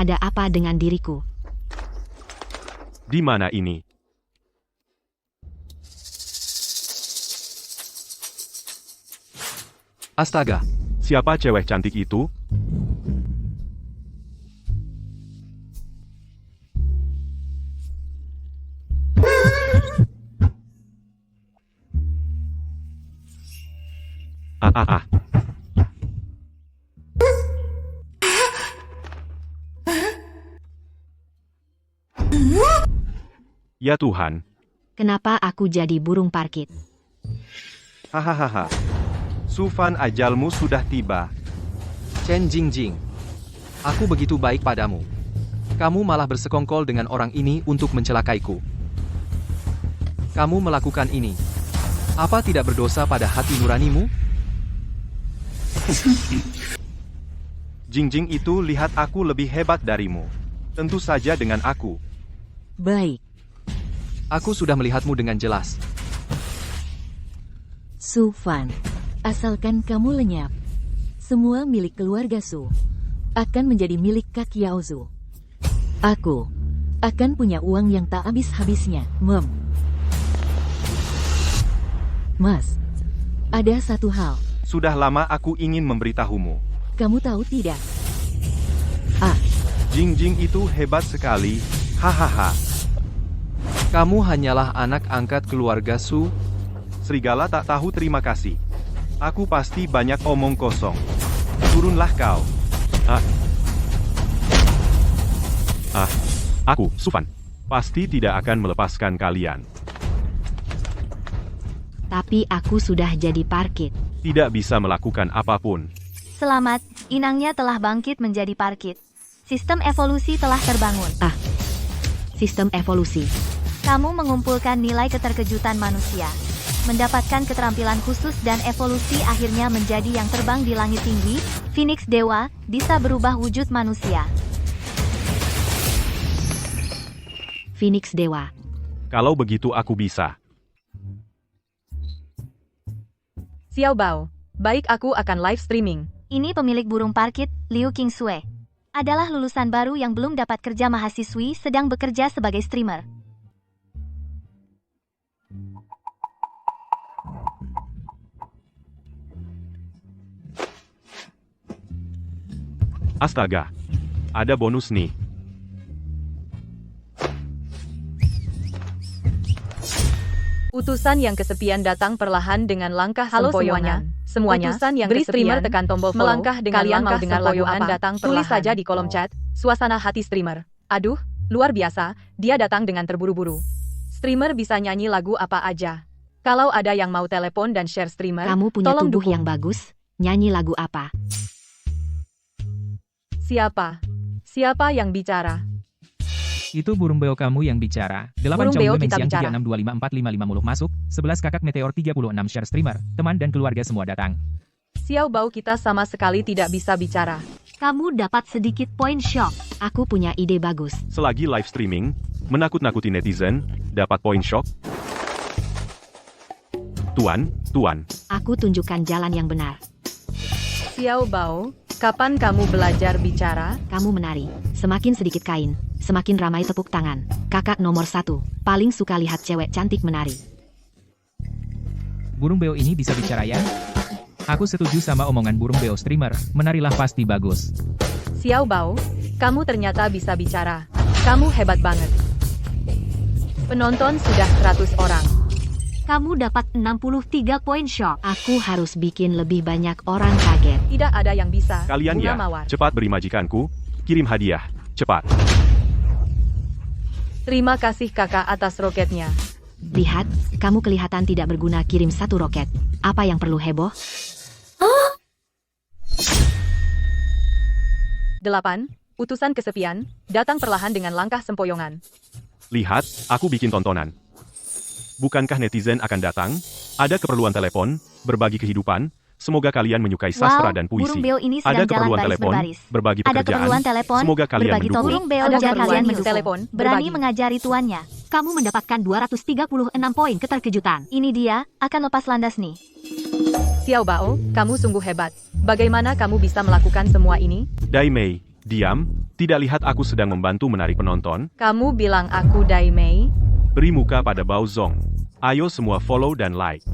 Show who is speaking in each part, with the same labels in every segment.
Speaker 1: Ada apa dengan diriku?
Speaker 2: Di mana ini? Astaga, siapa cewek cantik itu? Ah. Ya Tuhan.
Speaker 1: Kenapa aku jadi burung parkit?
Speaker 2: Hahaha. Sufan, ajalmu sudah tiba.
Speaker 3: Chen Jingjing. Aku begitu baik padamu. Kamu malah bersekongkol dengan orang ini untuk mencelakaiku. Kamu melakukan ini. Apa tidak berdosa pada hati nuranimu?
Speaker 2: Jingjing itu lihat aku lebih hebat darimu. Tentu saja dengan aku.
Speaker 1: Baik.
Speaker 3: Aku sudah melihatmu dengan jelas.
Speaker 4: Sufan, asalkan kamu lenyap, semua milik keluarga Su akan menjadi milik Kak Yao Zu. Aku akan punya uang yang tak habis-habisnya, Mas, ada satu hal.
Speaker 2: Sudah lama aku ingin memberitahumu.
Speaker 4: Kamu tahu tidak?
Speaker 2: Jingjing itu hebat sekali. Hahaha.
Speaker 3: Kamu hanyalah anak angkat keluarga Su.
Speaker 2: Serigala tak tahu terima kasih. Aku pasti banyak omong kosong. Turunlah kau. Aku, Sufan. Pasti tidak akan melepaskan kalian.
Speaker 1: Tapi aku sudah jadi parkit.
Speaker 2: Tidak bisa melakukan apapun.
Speaker 5: Selamat, inangnya telah bangkit menjadi parkit. Sistem evolusi telah terbangun.
Speaker 1: Sistem evolusi.
Speaker 5: Kamu mengumpulkan nilai keterkejutan manusia. Mendapatkan keterampilan khusus dan evolusi akhirnya menjadi yang terbang di langit tinggi, Phoenix Dewa, bisa berubah wujud manusia.
Speaker 1: Phoenix Dewa.
Speaker 2: Kalau begitu aku bisa.
Speaker 6: Xiao Bao, baik aku akan live streaming.
Speaker 5: Ini pemilik burung parkit, Liu Qingsue. Adalah lulusan baru yang belum dapat kerja mahasiswi sedang bekerja sebagai streamer.
Speaker 2: Astaga. Ada bonus nih.
Speaker 6: Utusan yang kesepian datang perlahan dengan langkah
Speaker 7: Halo
Speaker 6: sempoyongan.
Speaker 7: semuanya,
Speaker 6: Utusan yang
Speaker 7: beri
Speaker 6: kesepian
Speaker 7: streamer tekan tombol follow.
Speaker 6: melangkah dengan
Speaker 7: Kalian mau
Speaker 6: langkah
Speaker 7: dengar lagu
Speaker 6: sempoyongan
Speaker 7: apa?
Speaker 6: datang
Speaker 7: Tulis
Speaker 6: perlahan.
Speaker 7: saja di kolom chat. Suasana hati streamer. Aduh, luar biasa, dia datang dengan terburu-buru. Streamer bisa nyanyi lagu apa aja. Kalau ada yang mau telepon dan share streamer,
Speaker 1: Kamu punya
Speaker 7: tolong
Speaker 1: tubuh
Speaker 7: dukung.
Speaker 1: yang bagus. Nyanyi lagu apa?
Speaker 7: Siapa? Siapa yang bicara?
Speaker 8: Itu burung beo kamu yang bicara. 8
Speaker 7: Burung beo
Speaker 8: Cowok
Speaker 7: kita
Speaker 8: Mensiang
Speaker 7: bicara.
Speaker 8: 36254550 masuk. 11 Kakak Meteor 36 share streamer. Teman dan keluarga semua datang.
Speaker 7: Xiao Bao, kita sama sekali tidak bisa bicara.
Speaker 5: Kamu dapat sedikit poin shock.
Speaker 1: Aku punya ide bagus.
Speaker 2: Selagi live streaming, menakut-nakuti netizen, dapat poin shock. Tuan.
Speaker 1: Aku tunjukkan jalan yang benar.
Speaker 7: Xiao Bao, kapan kamu belajar bicara?
Speaker 1: Kamu menari. Semakin sedikit kain, semakin ramai tepuk tangan. Kakak nomor 1, paling suka lihat cewek cantik menari.
Speaker 8: Burung beo ini bisa bicara ya? Aku setuju sama omongan burung beo streamer. Menarilah pasti bagus.
Speaker 7: Xiao Bao, kamu ternyata bisa bicara. Kamu hebat banget. Penonton sudah 100 orang.
Speaker 5: Kamu dapat 63 poin shock.
Speaker 1: Aku harus bikin lebih banyak orang kaget.
Speaker 7: Tidak ada yang bisa.
Speaker 2: Kalian
Speaker 7: Bunga
Speaker 2: ya,
Speaker 7: Mawar.
Speaker 2: cepat beri majikanku. Kirim hadiah. Cepat.
Speaker 7: Terima kasih kakak atas roketnya.
Speaker 1: Lihat, kamu kelihatan tidak berguna kirim 1 roket. Apa yang perlu heboh?
Speaker 7: 8. Utusan kesepian, datang perlahan dengan langkah sempoyongan.
Speaker 2: Lihat, aku bikin tontonan. Bukankah netizen akan datang? Ada keperluan telepon, berbagi kehidupan. Semoga kalian menyukai sastra dan puisi.
Speaker 5: Burung beo ini
Speaker 2: Ada
Speaker 5: sedang jalan
Speaker 2: keperluan
Speaker 5: baris
Speaker 2: telepon,
Speaker 5: berbaris.
Speaker 2: berbagi
Speaker 5: Ada
Speaker 2: pekerjaan.
Speaker 5: keperluan telepon,
Speaker 2: Semoga kalian
Speaker 5: berbagi
Speaker 2: mendukung.
Speaker 5: burung beo
Speaker 7: Ada
Speaker 5: jar
Speaker 7: keperluan
Speaker 5: kalian mendukung.
Speaker 7: telepon,
Speaker 5: Berani
Speaker 7: berbagi.
Speaker 5: mengajari tuannya. Kamu mendapatkan 236 poin keterkejutan. Ini dia, akan lepas landas nih.
Speaker 7: Xiao Bao, kamu sungguh hebat. Bagaimana kamu bisa melakukan semua ini?
Speaker 2: Daimei, diam, Tidak lihat aku sedang membantu menarik penonton?
Speaker 7: Kamu bilang aku Dai Mei?
Speaker 2: Beri muka pada Bao Zong. Ayo semua follow dan like.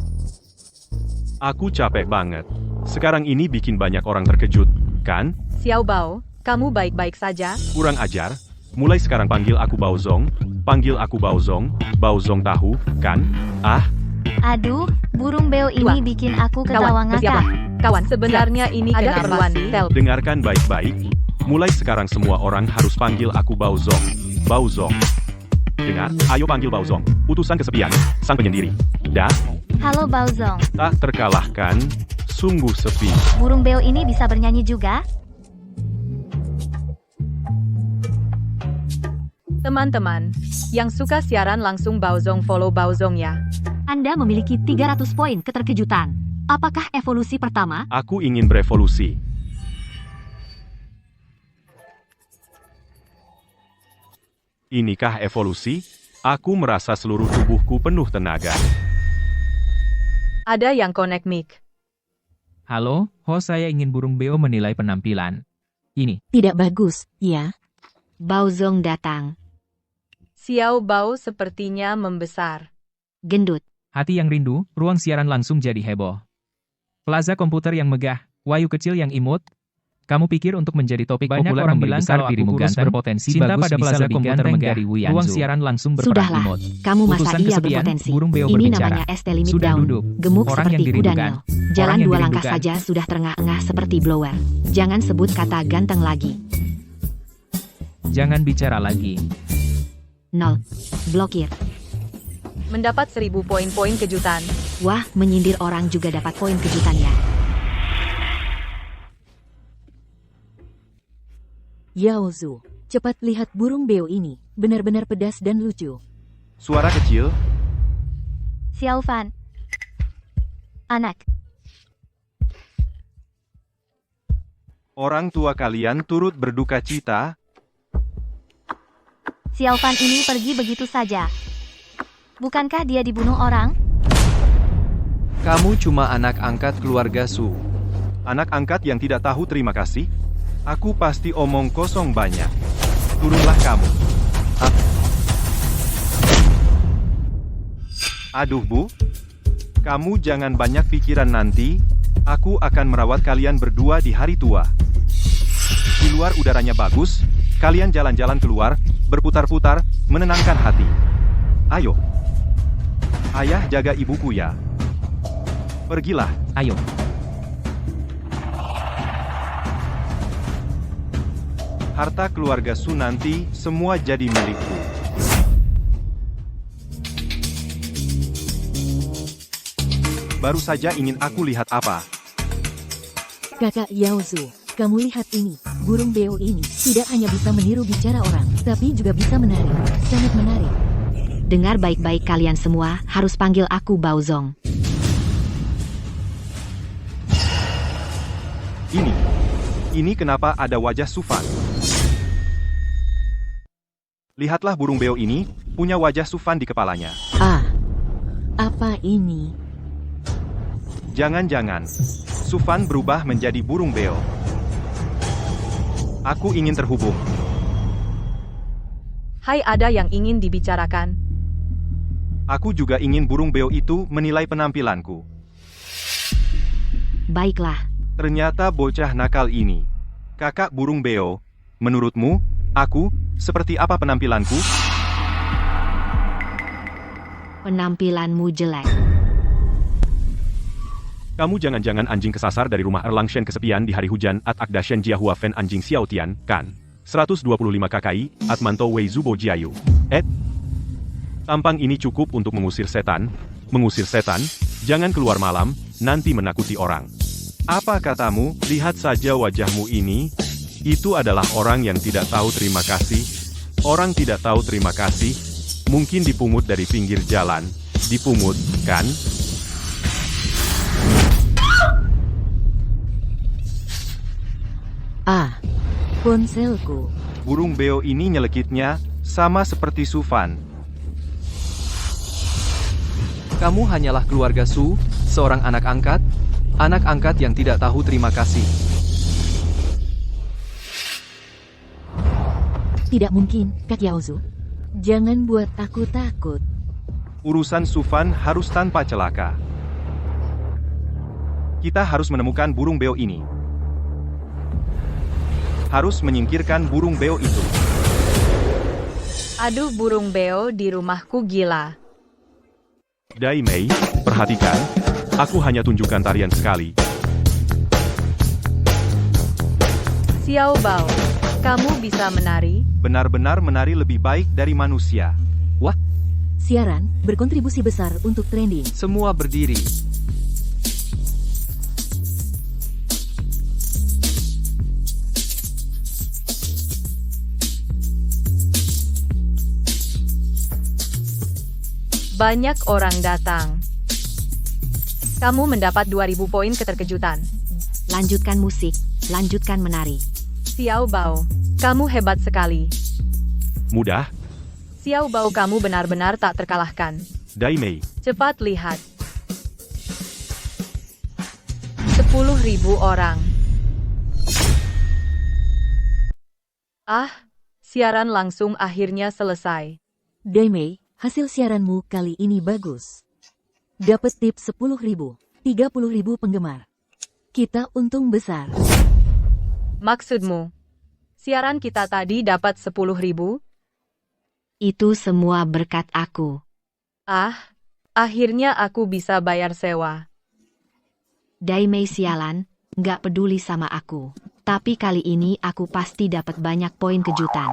Speaker 2: Aku capek banget. Sekarang ini bikin banyak orang terkejut, kan?
Speaker 7: Xiao Bao, kamu baik-baik saja?
Speaker 2: Kurang ajar. Mulai sekarang panggil aku Bao Zong. Panggil aku Bao Zong. Bao Zong tahu, kan? Ah,
Speaker 5: Aduh, burung beo ini bikin aku ketawa
Speaker 7: Kawan, bersiaplah.
Speaker 5: ngakak.
Speaker 7: Kawan, sebenarnya ini ada
Speaker 6: Kenapa
Speaker 7: keperluan
Speaker 6: sih?
Speaker 7: tel.
Speaker 2: dengarkan baik-baik. Mulai sekarang semua orang harus panggil aku Bao Zong. Bao Zong. Dengar, ayo panggil Bao Zong. Utusan kesepian, sang penyendiri. Dah,
Speaker 5: Halo Baozong,
Speaker 2: tak terkalahkan. Sungguh sepi.
Speaker 5: burung beo ini bisa bernyanyi juga?
Speaker 7: Teman-teman, yang suka siaran langsung Baozong follow Baozong ya.
Speaker 1: Anda memiliki 300 poin keterkejutan. Apakah evolusi pertama?
Speaker 2: Aku ingin berevolusi. Inikah evolusi? Aku merasa seluruh tubuhku penuh tenaga.
Speaker 7: Ada yang connect mic.
Speaker 8: Halo, host saya ingin burung beo menilai penampilan. Ini,
Speaker 4: Tidak bagus, ya?
Speaker 1: Baozong datang.
Speaker 7: Xiao Bao sepertinya membesar.
Speaker 1: Gendut.
Speaker 8: hati yang rindu, ruang siaran langsung jadi heboh. Plaza komputer yang megah, wayu kecil yang imut. Kamu pikir untuk menjadi topik Banyak populer orang memberi bilang besar kalau dirimu aku kurus ganteng, berpotensi cinta bagus pada bisa plaza lebih komputer ganteng megah. dari Wianzu. Ruang siaran langsung berperan
Speaker 1: Sudahlah,
Speaker 8: imut.
Speaker 1: kamu masa
Speaker 8: Utusan
Speaker 1: iya
Speaker 8: kesepian,
Speaker 1: berpotensi.
Speaker 8: burung beo
Speaker 1: Ini
Speaker 8: berbicara.
Speaker 1: namanya ST limit
Speaker 8: Sudah
Speaker 1: down.
Speaker 8: duduk.
Speaker 1: Gemuk
Speaker 8: Orang yang
Speaker 1: seperti
Speaker 8: dirindukan.
Speaker 1: kuda Nil.
Speaker 8: Orang
Speaker 1: Jalan
Speaker 8: yang
Speaker 1: 2 langkah
Speaker 8: dirindukan.
Speaker 1: saja sudah terengah-engah seperti blower. Jangan sebut kata ganteng lagi.
Speaker 8: Jangan bicara lagi.
Speaker 1: 0. Blokir.
Speaker 7: Mendapat 1000 poin-poin kejutan.
Speaker 1: Wah, menyindir orang juga dapat poin kejutan ya.
Speaker 4: Yaozu, cepat lihat burung beo ini. Benar-benar pedas dan lucu.
Speaker 2: Suara kecil,
Speaker 5: Xiao Fan. Anak,
Speaker 2: orang tua kalian turut berduka cita.
Speaker 5: Xiao Fan ini pergi begitu saja. Bukankah dia dibunuh orang?
Speaker 3: Kamu cuma anak angkat keluarga Su.
Speaker 2: Anak angkat yang tidak tahu terima kasih. Aku pasti omong kosong banyak. Turunlah kamu. Aduh Bu, kamu jangan banyak pikiran nanti. Aku akan merawat kalian berdua di hari tua. Di luar udaranya bagus, kalian jalan-jalan keluar, berputar-putar, menenangkan hati. Ayo. Ayah jaga ibuku ya. Pergilah.
Speaker 8: Ayo.
Speaker 2: Harta keluarga Su nanti semua jadi milikku. Baru saja ingin aku lihat apa.
Speaker 4: Kakak Yaozu, kamu lihat ini. Burung beo ini tidak hanya bisa meniru bicara orang, tapi juga bisa menari. Sangat menarik.
Speaker 1: Dengar baik-baik kalian semua, harus panggil aku Baozong.
Speaker 2: Ini kenapa ada wajah Sufan? Lihatlah burung beo ini, punya wajah Sufan di kepalanya.
Speaker 4: Ah, apa ini?
Speaker 2: Jangan-jangan, Sufan berubah menjadi burung beo. Aku ingin terhubung.
Speaker 7: Hai, ada yang ingin dibicarakan.
Speaker 2: Aku juga ingin burung beo itu menilai penampilanku.
Speaker 1: Baiklah,
Speaker 2: Ternyata bocah nakal ini. Kakak burung beo, menurutmu, aku, seperti apa penampilanku?
Speaker 1: penampilanmu jelek.
Speaker 2: Kamu jangan-jangan anjing kesasar dari rumah Erlang Shen kesepian di hari hujan at Akdashen Jiahua Fen anjing Xiaotian, kan? 125 KKI, Atmanto Wei Zubo Jiayu. Tampang ini cukup untuk mengusir setan. Mengusir setan, jangan keluar malam, nanti menakuti orang. Apa katamu, lihat saja wajahmu ini? Itu adalah orang yang tidak tahu terima kasih. Orang tidak tahu terima kasih, mungkin dipungut dari pinggir jalan. Dipungut, kan?
Speaker 4: Ah, ponselku.
Speaker 2: Burung beo ini nyelekitnya, sama seperti Sufan.
Speaker 3: Kamu hanyalah keluarga Su, seorang anak angkat yang tidak tahu terima kasih.
Speaker 4: Tidak mungkin, Kak Yaozu. Jangan buat aku takut.
Speaker 2: Urusan Sufan harus tanpa celaka. Kita harus menemukan burung beo ini. Harus menyingkirkan burung beo itu.
Speaker 7: Aduh, burung beo di rumahku gila.
Speaker 2: Dai Mei, perhatikan. Aku hanya tunjukkan tarian sekali.
Speaker 7: Xiao Bao, kamu bisa menari?
Speaker 2: Benar-benar menari lebih baik dari manusia.
Speaker 4: Siaran berkontribusi besar untuk trending.
Speaker 3: Semua berdiri.
Speaker 7: Banyak orang datang. Kamu mendapat 2000 poin keterkejutan.
Speaker 1: Lanjutkan musik, lanjutkan menari.
Speaker 7: Xiao Bao, kamu hebat sekali.
Speaker 2: Mudah,
Speaker 7: Xiao Bao, kamu benar-benar tak terkalahkan.
Speaker 2: Dai Mei.
Speaker 7: Cepat lihat. 10.000 orang. Ah, siaran langsung akhirnya selesai.
Speaker 4: Daimei, hasil siaranmu kali ini bagus. Dapat tip 10.000, 30.000 penggemar. Kita untung besar.
Speaker 7: Maksudmu, siaran kita tadi dapat 10.000?
Speaker 1: Itu semua berkat aku.
Speaker 7: Ah, akhirnya aku bisa bayar sewa.
Speaker 1: Daimei sialan, nggak peduli sama aku. Tapi kali ini aku pasti dapat banyak poin kejutan.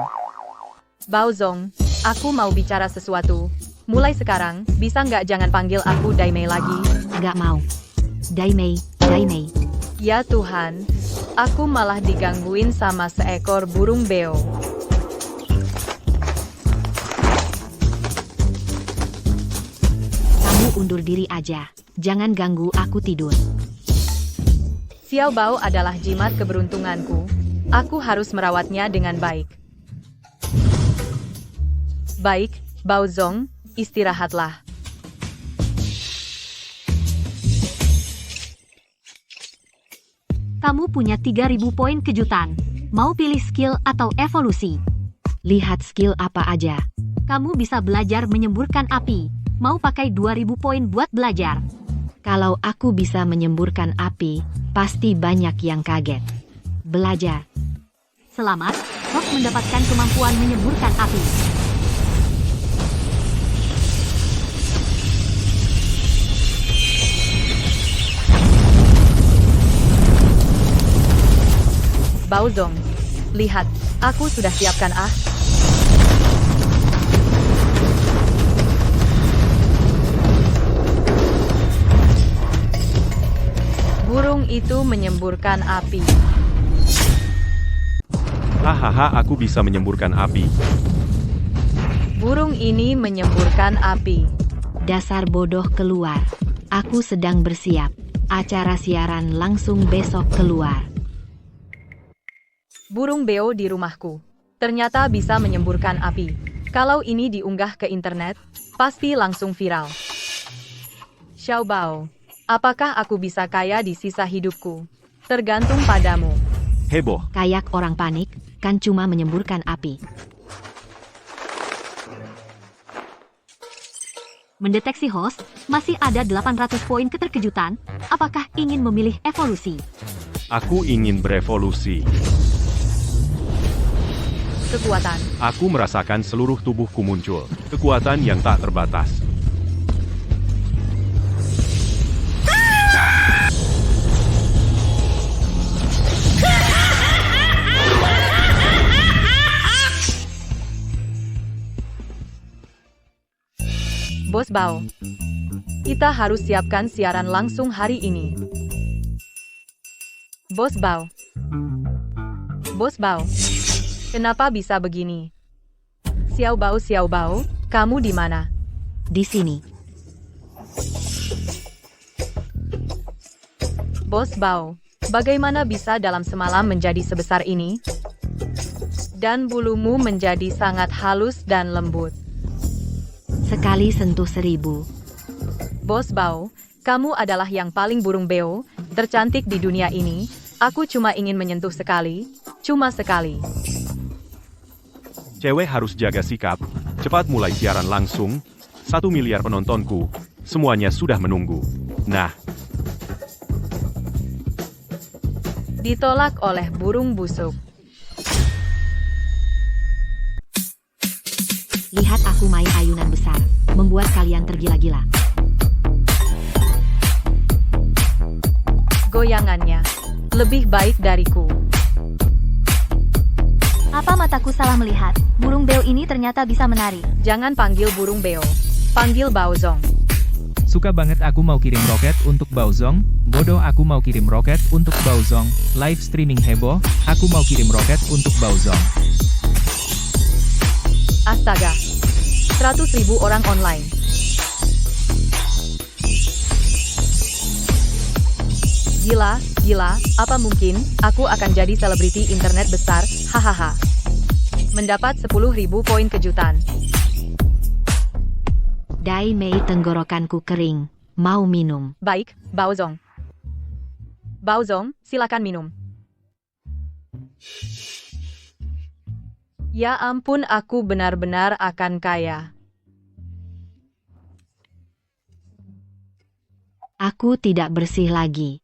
Speaker 7: Baozong, aku mau bicara sesuatu. Mulai sekarang, bisa nggak jangan panggil aku Daimei lagi?
Speaker 1: Nggak mau. Daimei, Daimei.
Speaker 7: Ya Tuhan, aku malah digangguin sama seekor burung beo.
Speaker 1: Kamu undur diri aja. Jangan ganggu aku tidur.
Speaker 7: Xiao Bao adalah jimat keberuntunganku. Aku harus merawatnya dengan baik. Baik, Baozong, istirahatlah.
Speaker 5: Kamu punya 3.000 poin kejutan. Mau pilih skill atau evolusi?
Speaker 1: Lihat skill apa aja.
Speaker 5: Kamu bisa belajar menyemburkan api. Mau pakai 2.000 poin buat belajar?
Speaker 1: Kalau aku bisa menyemburkan api, pasti banyak yang kaget. Belajar.
Speaker 5: Selamat, Hok mendapatkan kemampuan menyemburkan api.
Speaker 7: Baozong, lihat, aku sudah siapkan burung itu menyemburkan api.
Speaker 2: Hahaha, aku bisa menyemburkan api.
Speaker 7: Burung ini menyemburkan api.
Speaker 1: Dasar bodoh keluar. Aku sedang bersiap. Acara siaran langsung besok keluar.
Speaker 7: Burung beo di rumahku. Ternyata bisa menyemburkan api. Kalau ini diunggah ke internet, pasti langsung viral. Xiao Bao, apakah aku bisa kaya di sisa hidupku? Tergantung padamu.
Speaker 2: Heboh.
Speaker 1: Kayak orang panik, kan cuma menyemburkan api.
Speaker 5: Mendeteksi host, masih ada 800 poin keterkejutan. Apakah ingin memilih evolusi?
Speaker 2: Aku ingin berevolusi.
Speaker 7: Kekuatan.
Speaker 2: Aku merasakan seluruh tubuhku muncul. Kekuatan yang tak terbatas.
Speaker 7: Bos Bao, kita harus siapkan siaran langsung hari ini. Bos Bao. Bos Bao. Kenapa bisa begini? Xiao Bao, kamu di mana?
Speaker 1: Di sini.
Speaker 7: Bos Bao, bagaimana bisa dalam semalam menjadi sebesar ini? Dan bulumu menjadi sangat halus dan lembut.
Speaker 1: Sekali sentuh 1000.
Speaker 7: Bos Bao, kamu adalah yang paling burung beo, tercantik di dunia ini. Aku cuma ingin menyentuh sekali, cuma sekali.
Speaker 2: Cewek harus jaga sikap. Cepat mulai siaran langsung. 1 miliar penontonku. Semuanya sudah menunggu. Nah,
Speaker 7: Ditolak oleh burung busuk.
Speaker 1: Lihat aku main ayunan besar, membuat kalian tergila-gila.
Speaker 7: Goyangannya lebih baik dariku.
Speaker 5: Apa mataku salah melihat? Burung beo ini ternyata bisa menari.
Speaker 7: Jangan panggil burung beo. Panggil Baozong.
Speaker 8: Suka banget aku mau kirim roket untuk Baozong. Bodoh aku mau kirim roket untuk Baozong. Live streaming heboh, aku mau kirim roket untuk Baozong.
Speaker 7: Astaga. 100.000 orang online. Gila, apa mungkin aku akan jadi selebriti internet besar? Hahaha. Mendapat 10.000 poin kejutan.
Speaker 1: Dai Mei, tenggorokanku kering. Mau minum?
Speaker 7: Baik, Baozong. Baozong, silakan minum. Ya ampun, aku benar-benar akan kaya.
Speaker 1: Aku tidak bersih lagi.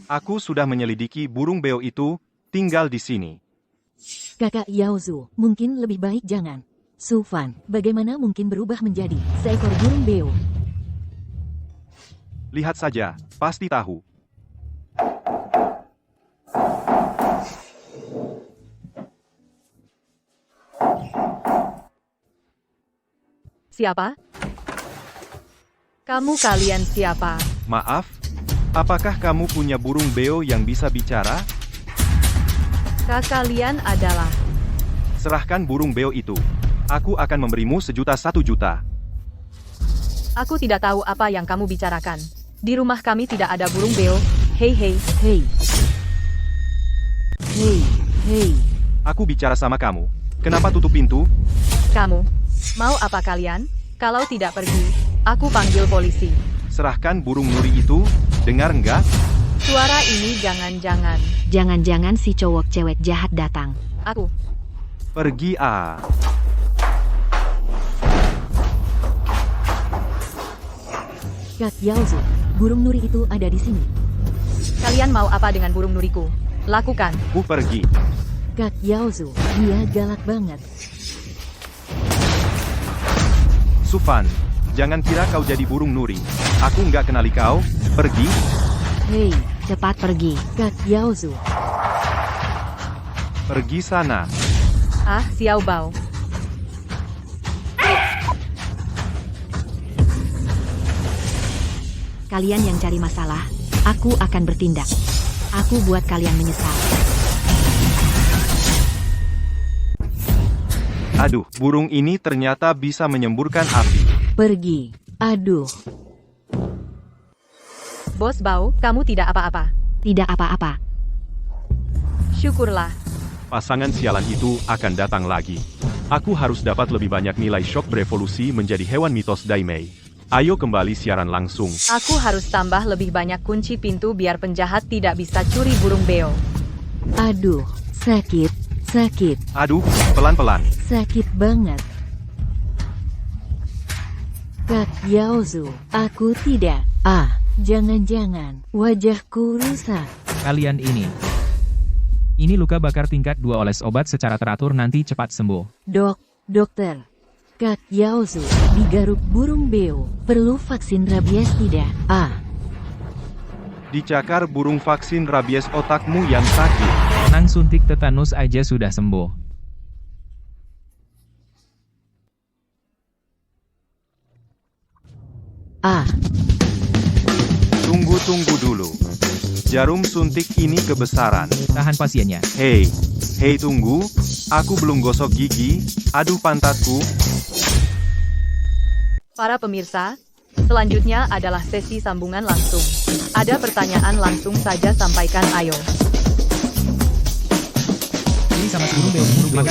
Speaker 2: aku sudah menyelidiki burung beo itu, tinggal di sini.
Speaker 4: Kakak Yaozu, mungkin lebih baik jangan. Su Fan, bagaimana mungkin berubah menjadi seekor burung beo?
Speaker 2: Lihat saja, pasti tahu.
Speaker 7: Siapa? Kamu kalian siapa?
Speaker 2: Maaf, apakah kamu punya burung beo yang bisa bicara?
Speaker 7: Kalian adalah...
Speaker 2: Serahkan burung beo itu. Aku akan memberimu 1.000.000.
Speaker 7: Aku tidak tahu apa yang kamu bicarakan. Di rumah kami tidak ada burung beo. Hei hei.
Speaker 4: Hei. Hei, hei.
Speaker 2: Aku bicara sama kamu. Kenapa tutup pintu?
Speaker 7: Kamu, mau apa kalian? Kalau tidak pergi, aku panggil polisi.
Speaker 2: Serahkan burung nuri itu, dengar enggak?
Speaker 7: Suara ini jangan-jangan.
Speaker 1: Jangan-jangan si cowok cewek jahat datang.
Speaker 7: Aku.
Speaker 2: Pergi ah.
Speaker 4: Kak Yaozu, burung nuri itu ada di sini.
Speaker 7: Kalian mau apa dengan burung nuriku? Lakukan.
Speaker 2: Ku pergi.
Speaker 4: Kak Yaozu, dia galak banget.
Speaker 2: Sufan, jangan kira kau jadi burung nuri. Aku nggak kenali kau. Pergi.
Speaker 4: Hei,
Speaker 1: Cepat pergi.
Speaker 4: Kak Yaozu.
Speaker 2: Pergi sana.
Speaker 7: Ah, Xiao Bao.
Speaker 1: Kalian yang cari masalah, aku akan bertindak. Aku buat kalian menyesal.
Speaker 2: Aduh, burung ini ternyata bisa menyemburkan api.
Speaker 4: Pergi. Aduh.
Speaker 7: Bos Bao, kamu tidak apa-apa.
Speaker 1: Tidak apa-apa.
Speaker 7: Syukurlah.
Speaker 2: Pasangan sialan itu akan datang lagi. Aku harus dapat lebih banyak nilai shock berevolusi menjadi hewan mitos Daimei. Ayo kembali siaran langsung.
Speaker 7: Aku harus tambah lebih banyak kunci pintu biar penjahat tidak bisa curi burung beo.
Speaker 4: Aduh, sakit. Sakit.
Speaker 2: Aduh, pelan-pelan.
Speaker 4: Sakit banget. Kak Yaozu, aku tidak. Ah, jangan-jangan wajahku rusak.
Speaker 8: Kalian ini. Ini luka bakar tingkat 2, oles obat secara teratur nanti cepat sembuh.
Speaker 4: Dokter. Kak Yaozu, digaruk burung beo. Perlu vaksin rabies tidak? Ah,
Speaker 2: Dicakar burung vaksin rabies otakmu yang sakit.
Speaker 8: Tenang, suntik tetanus aja sudah sembuh.
Speaker 4: ah.
Speaker 2: Tunggu dulu. Jarum suntik ini kebesaran.
Speaker 8: Tahan pasiennya.
Speaker 2: Hei, tunggu. Aku belum gosok gigi. Aduh pantatku.
Speaker 7: Para pemirsa, selanjutnya adalah sesi sambungan langsung. Ada pertanyaan langsung saja, sampaikan ayo.
Speaker 8: Ini sama si burung beo. Maka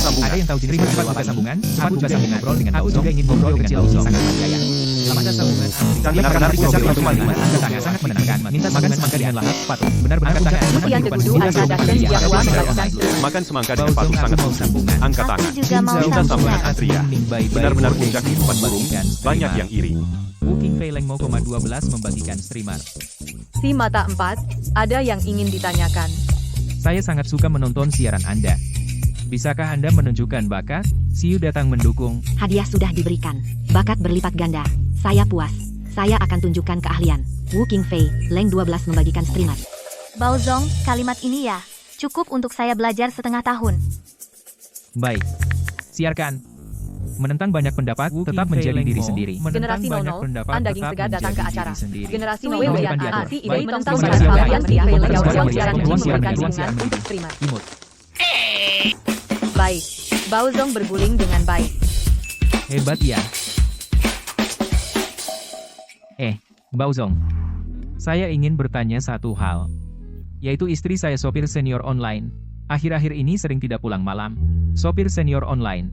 Speaker 8: ada yang tahu genre cepat buka sambungan. Aku juga ingin ngobrol dengan Aku juga ingin ngobrol kecil ini sangat bergaya. Apakah sambungan asli?
Speaker 2: Dan
Speaker 8: Yang
Speaker 2: benar-benar
Speaker 8: menarik
Speaker 2: bisa
Speaker 8: dari
Speaker 2: dilakukan.
Speaker 8: Sulaiman, angkat tangan sangat menenangkan. Minta makan semangka dengan lahap, patuh. Benar-benar
Speaker 7: Angkat tangan.
Speaker 8: angkat
Speaker 7: Yang
Speaker 8: kehidupan
Speaker 7: kedua,
Speaker 8: Sinza
Speaker 7: Akadashen
Speaker 8: Sulaiman
Speaker 7: Jiahua
Speaker 8: secara
Speaker 7: membagikan
Speaker 8: online.
Speaker 2: Makan semangka dengan
Speaker 8: Baozong,
Speaker 2: patuh
Speaker 8: aku
Speaker 2: sangat
Speaker 8: mau
Speaker 2: susah.
Speaker 8: sambungan.
Speaker 2: Angkat
Speaker 5: Aku
Speaker 2: tangan.
Speaker 5: juga mau
Speaker 2: Minta sambungan
Speaker 5: sambungan.
Speaker 2: Atria. Benar-benar puncak kehidupan burung. Banyak yang iri.
Speaker 8: Booking Feileng mau 12 membagikan streamer.
Speaker 7: Si Mata 4, ada yang ingin ditanyakan.
Speaker 8: Saya sangat suka menonton siaran Anda. Bisakah Anda menunjukkan bakat? Siu datang mendukung.
Speaker 1: Hadiah sudah diberikan. Bakat berlipat ganda. Saya puas. Saya akan tunjukkan keahlian. Wu Qingfei, Leng 12 membagikan streamer.
Speaker 5: Baozong, kalimat ini ya, cukup untuk saya belajar setengah tahun.
Speaker 8: Baik. Siarkan. Menentang banyak pendapat, tetap menjadi diri sendiri.
Speaker 7: Generasi 00, daging segar datang ke acara. Generasi Noe Wian A, si Ide menentang
Speaker 8: Baik.
Speaker 7: beberapa hal yang
Speaker 8: Baik.
Speaker 7: Fei
Speaker 8: Baik.
Speaker 7: Legao
Speaker 8: Baik.
Speaker 7: Chuang
Speaker 8: Baik.
Speaker 7: siaran
Speaker 8: Baik.
Speaker 7: ini
Speaker 8: Baik.
Speaker 7: memberikan
Speaker 8: Baik.
Speaker 7: dukungan
Speaker 8: Baik.
Speaker 7: untuk streamer.
Speaker 8: Imut.
Speaker 7: Baik, Baozong berguling dengan baik.
Speaker 8: Hebat ya. Baozong. Saya ingin bertanya satu hal. Yaitu istri saya sopir senior online. Akhir-akhir ini sering tidak pulang malam. Sopir senior online.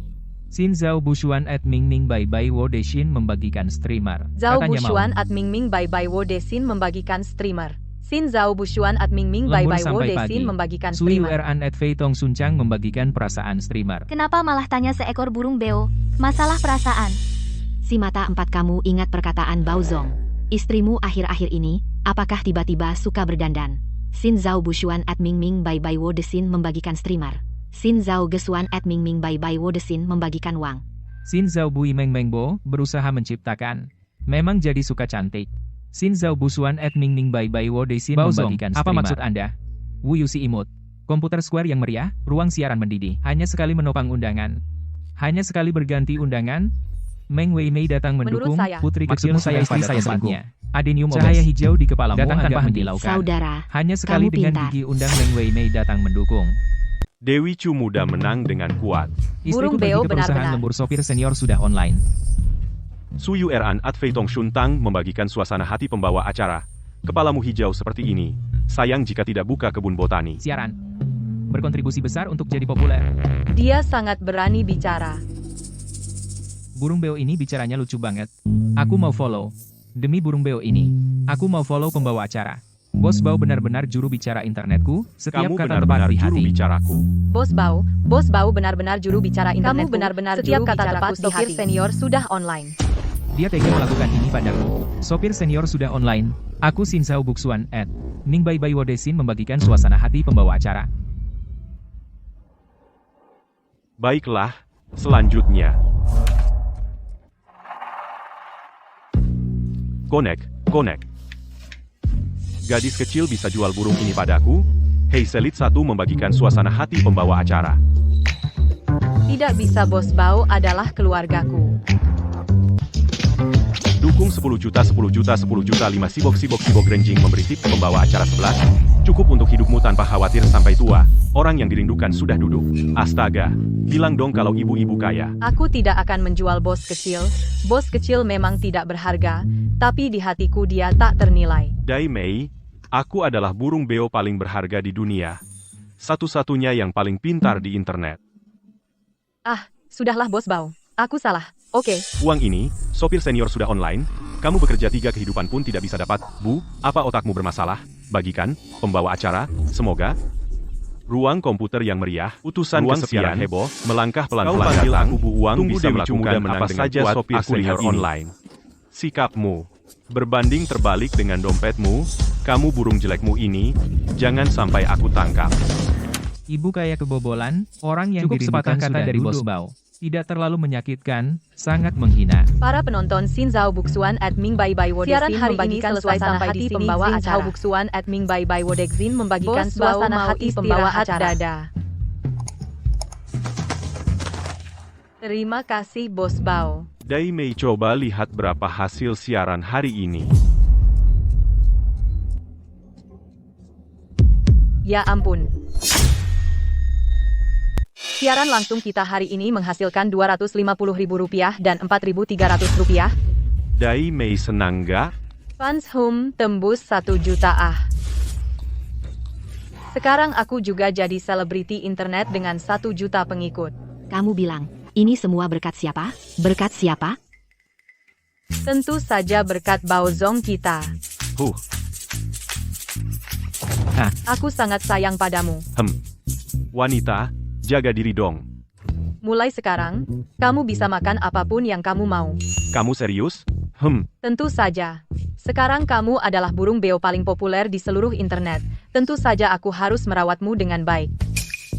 Speaker 8: Xin Zhao Bushuan at Mingming Bai Bai Wo Deshin membagikan streamer.
Speaker 7: Zhao
Speaker 8: Katanya mau.
Speaker 7: Bushuan at Mingming Bai Bai Wo Desin membagikan streamer. Xin Zhao Bushuan at Mingming Bai
Speaker 8: Lembur
Speaker 7: Bai Wo
Speaker 8: sampai
Speaker 7: Desin
Speaker 8: pagi.
Speaker 7: membagikan
Speaker 8: Sui
Speaker 7: streamer.
Speaker 8: Yuan at Fei Tong Suncang membagikan perasaan streamer.
Speaker 5: Kenapa malah tanya seekor burung beo? Masalah perasaan.
Speaker 1: Si Mata 4, kamu ingat perkataan Baozong. Istrimu akhir-akhir ini, apakah tiba-tiba suka berdandan? Xin Zhao Bushuan at Mingming Bai Bai Wo Desin membagikan streamer. Xin Zhao Gesuan at Mingming Bai Bai Wo Desin membagikan uang.
Speaker 8: Xin Zhao Bui Meng Mengbo berusaha menciptakan. Memang jadi suka cantik. Xin Zhao Busuan at Mingming Bai Bai Wo Desin membagikan streamer. Apa maksud Anda? Wu Yusi imut. Komputer Square yang meriah, ruang siaran mendidih. Hanya sekali menopang undangan. Hanya sekali berganti undangan. Meng Wei Mei datang
Speaker 7: Menurut
Speaker 8: mendukung.
Speaker 7: saya.
Speaker 8: Putri kecil
Speaker 2: Maksudmu
Speaker 8: saya istri
Speaker 2: pada
Speaker 8: saya
Speaker 2: tempatku.
Speaker 8: selingkuh. Adenium cahaya hijau di kepalamu datang tanpa menghilaukan.
Speaker 1: Saudara,
Speaker 8: Hanya sekali
Speaker 1: kamu
Speaker 8: dengan
Speaker 1: pintar.
Speaker 8: gigi undang Meng Wei Mei datang mendukung.
Speaker 2: Dewi Chu muda menang dengan kuat.
Speaker 7: Burung
Speaker 8: Istriku pergi
Speaker 7: beo
Speaker 8: ke perusahaan
Speaker 7: benar-benar.
Speaker 8: lembur sopir senior sudah online.
Speaker 2: Su Yuan at Fei Tong Shuntang membagikan suasana hati pembawa acara. Kepalamu hijau seperti ini. Sayang jika tidak buka kebun botani.
Speaker 8: Siaran berkontribusi besar untuk jadi populer.
Speaker 7: Dia sangat berani bicara.
Speaker 8: Burung beo ini bicaranya lucu banget. Aku mau follow. Demi burung beo ini, aku mau follow pembawa acara. Bos Bao benar-benar juru bicara internetku, setiap
Speaker 2: Kamu
Speaker 8: kata tepat
Speaker 2: benar-benar
Speaker 8: di
Speaker 2: juru
Speaker 8: hati.
Speaker 2: bicaraku.
Speaker 7: Bos Bau benar-benar juru bicara internet. Kamu benar-benar setiap kata tepat di hati. Sopir senior sudah online.
Speaker 8: Dia tega melakukan ini padaku. Sopir senior sudah online. Aku Xin Zhao Buxuan at Ning Bai Bai Wo Desin membagikan suasana hati pembawa acara.
Speaker 2: Baiklah, selanjutnya. Konek. Gadis kecil bisa jual burung ini padaku? Hei Selit 1 membagikan suasana hati pembawa acara.
Speaker 7: Tidak bisa Bos Bau adalah keluargaku.
Speaker 2: Dukung 10 juta 5 sibok renjing memberi tip pembawa acara 11. Cukup untuk hidupmu tanpa khawatir sampai tua. Orang yang dirindukan sudah duduk. Astaga, bilang dong kalau ibu-ibu kaya.
Speaker 7: Aku tidak akan menjual bos kecil. Bos kecil memang tidak berharga, tapi di hatiku dia tak ternilai.
Speaker 2: Dai Mei, aku adalah burung beo paling berharga di dunia. Satu-satunya yang paling pintar di internet.
Speaker 7: Ah, sudahlah Bos Bau. Aku salah. Oke.
Speaker 2: Uang ini, sopir senior sudah online. Kamu bekerja 3 kehidupan pun tidak bisa dapat. Bu, apa otakmu bermasalah? Bagikan, pembawa acara, semoga. Ruang komputer yang meriah, utusan
Speaker 9: Ruang
Speaker 2: kesepian
Speaker 9: siaran.
Speaker 2: heboh, melangkah pelan-pelan
Speaker 9: Kau panggil
Speaker 2: datang.
Speaker 9: aku Bu Uang,
Speaker 2: Tunggu
Speaker 9: bisa
Speaker 2: Dewi
Speaker 9: melakukan
Speaker 2: Cumuda menang
Speaker 9: apa
Speaker 2: dengan
Speaker 9: saja
Speaker 2: kuat,
Speaker 9: sopir
Speaker 2: aku lihat
Speaker 9: senior
Speaker 2: ini.
Speaker 9: online.
Speaker 2: Sikapmu berbanding terbalik dengan dompetmu. Kamu burung jelekmu ini, jangan sampai aku tangkap.
Speaker 8: Ibu kaya kebobolan, orang yang
Speaker 3: Cukup sepatah
Speaker 8: dirindukan
Speaker 3: kata
Speaker 8: sudah
Speaker 3: dari
Speaker 8: duduk.
Speaker 3: Bos Bao.
Speaker 8: Tidak terlalu menyakitkan, sangat menghina.
Speaker 7: Para penonton Xin Zhao Buxuan at Ming Bai Bai Wo Siaran Dexin hari ini membagikan selesai suasana sampai hati di sini. pembawa Xin acara. Zhao Buxuan at Ming Bai Bai Wo Dexin membagikan
Speaker 5: Bos Bao
Speaker 7: suasana
Speaker 5: mau
Speaker 7: hati pembawa
Speaker 5: istirahat
Speaker 7: acara.
Speaker 5: dada.
Speaker 7: Terima kasih Bos Bao.
Speaker 2: Dai Mei, coba lihat berapa hasil siaran hari ini.
Speaker 7: Ya ampun. Siaran langsung kita hari ini menghasilkan Rp250.000 dan Rp4.300.
Speaker 2: Dai Mei senang gak?
Speaker 7: Fans Hum tembus 1 juta ah. Sekarang aku juga jadi selebriti internet dengan 1 juta pengikut.
Speaker 1: Kamu bilang, ini semua berkat siapa? Berkat siapa?
Speaker 7: Tentu saja berkat Baozong kita.
Speaker 2: Huh,
Speaker 7: Aku sangat sayang padamu.
Speaker 2: wanita, jaga diri dong.
Speaker 7: Mulai sekarang, kamu bisa makan apapun yang kamu mau.
Speaker 2: Kamu serius?
Speaker 7: Tentu saja. Sekarang kamu adalah burung beo paling populer di seluruh internet. Tentu saja aku harus merawatmu dengan baik.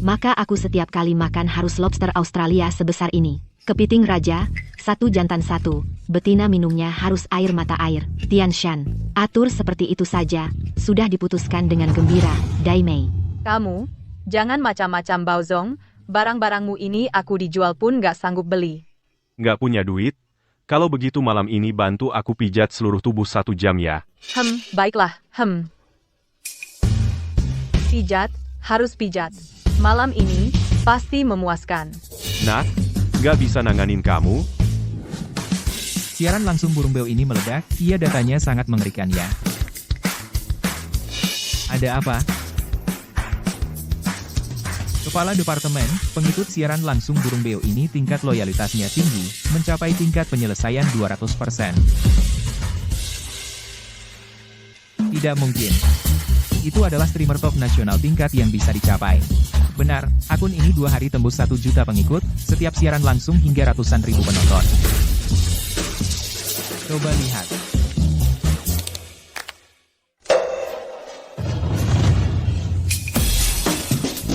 Speaker 1: Maka aku setiap kali makan harus lobster Australia sebesar ini. Kepiting raja, 1 jantan 1, betina minumnya harus air mata air. Tian Shan, atur seperti itu saja, sudah diputuskan dengan gembira, Dai Mei.
Speaker 7: Kamu, jangan macam-macam Baozong, barang-barangmu ini aku dijual pun gak sanggup beli.
Speaker 2: Nggak punya duit? Kalau begitu malam ini bantu aku pijat seluruh tubuh 1 jam ya.
Speaker 7: Baiklah, Pijat, harus pijat. Malam ini, pasti memuaskan.
Speaker 2: Nak, nggak bisa nanganin kamu?
Speaker 8: Siaran langsung burung beo ini meledak, iya datanya sangat mengerikan ya. Ada apa? Kepala Departemen, pengikut siaran langsung burung beo ini tingkat loyalitasnya tinggi, mencapai tingkat penyelesaian 200%. Tidak mungkin. Itu adalah streamer top nasional tingkat yang bisa dicapai. Benar, akun ini 2 hari tembus 1 juta pengikut, setiap siaran langsung hingga ratusan ribu penonton. Coba lihat.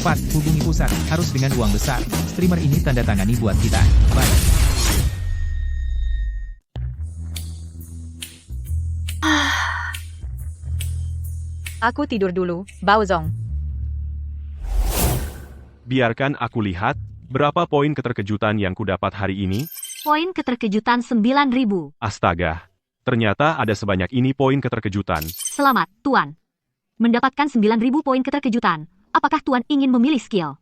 Speaker 8: Cepat, hubungi pusat, harus dengan uang besar. Streamer ini tanda tangani buat kita. Baik.
Speaker 7: Aku tidur dulu, Baozong.
Speaker 2: Biarkan aku lihat, berapa poin keterkejutan yang kudapat hari ini?
Speaker 1: Poin keterkejutan 9.000.
Speaker 2: Astaga, ternyata ada sebanyak ini poin keterkejutan.
Speaker 1: Selamat, Tuan. Mendapatkan 9.000 poin keterkejutan. Apakah Tuan ingin memilih skill?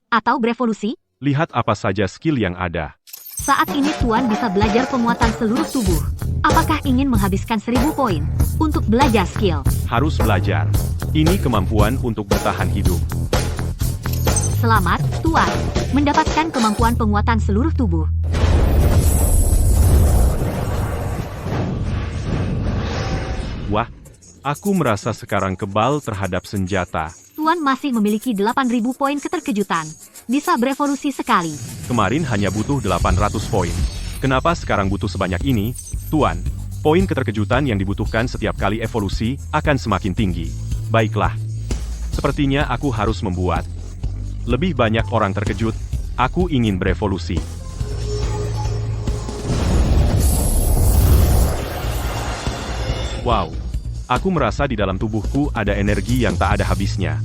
Speaker 1: Atau berevolusi?
Speaker 2: Lihat apa saja skill yang ada.
Speaker 1: Saat ini Tuan bisa belajar penguatan seluruh tubuh. Apakah ingin menghabiskan 1.000 poin untuk belajar skill?
Speaker 2: Harus belajar. Ini kemampuan untuk bertahan hidup.
Speaker 1: Selamat, Tuan. Mendapatkan kemampuan penguatan seluruh tubuh.
Speaker 2: Wah, aku merasa sekarang kebal terhadap senjata.
Speaker 1: Tuan masih memiliki 8.000 poin keterkejutan. Bisa berevolusi sekali.
Speaker 2: Kemarin hanya butuh 800 poin. Kenapa sekarang butuh sebanyak ini? Tuan, poin keterkejutan yang dibutuhkan setiap kali evolusi akan semakin tinggi. Baiklah. Sepertinya aku harus membuat lebih banyak orang terkejut. Aku ingin berevolusi. Wow. Aku merasa di dalam tubuhku ada energi yang tak ada habisnya.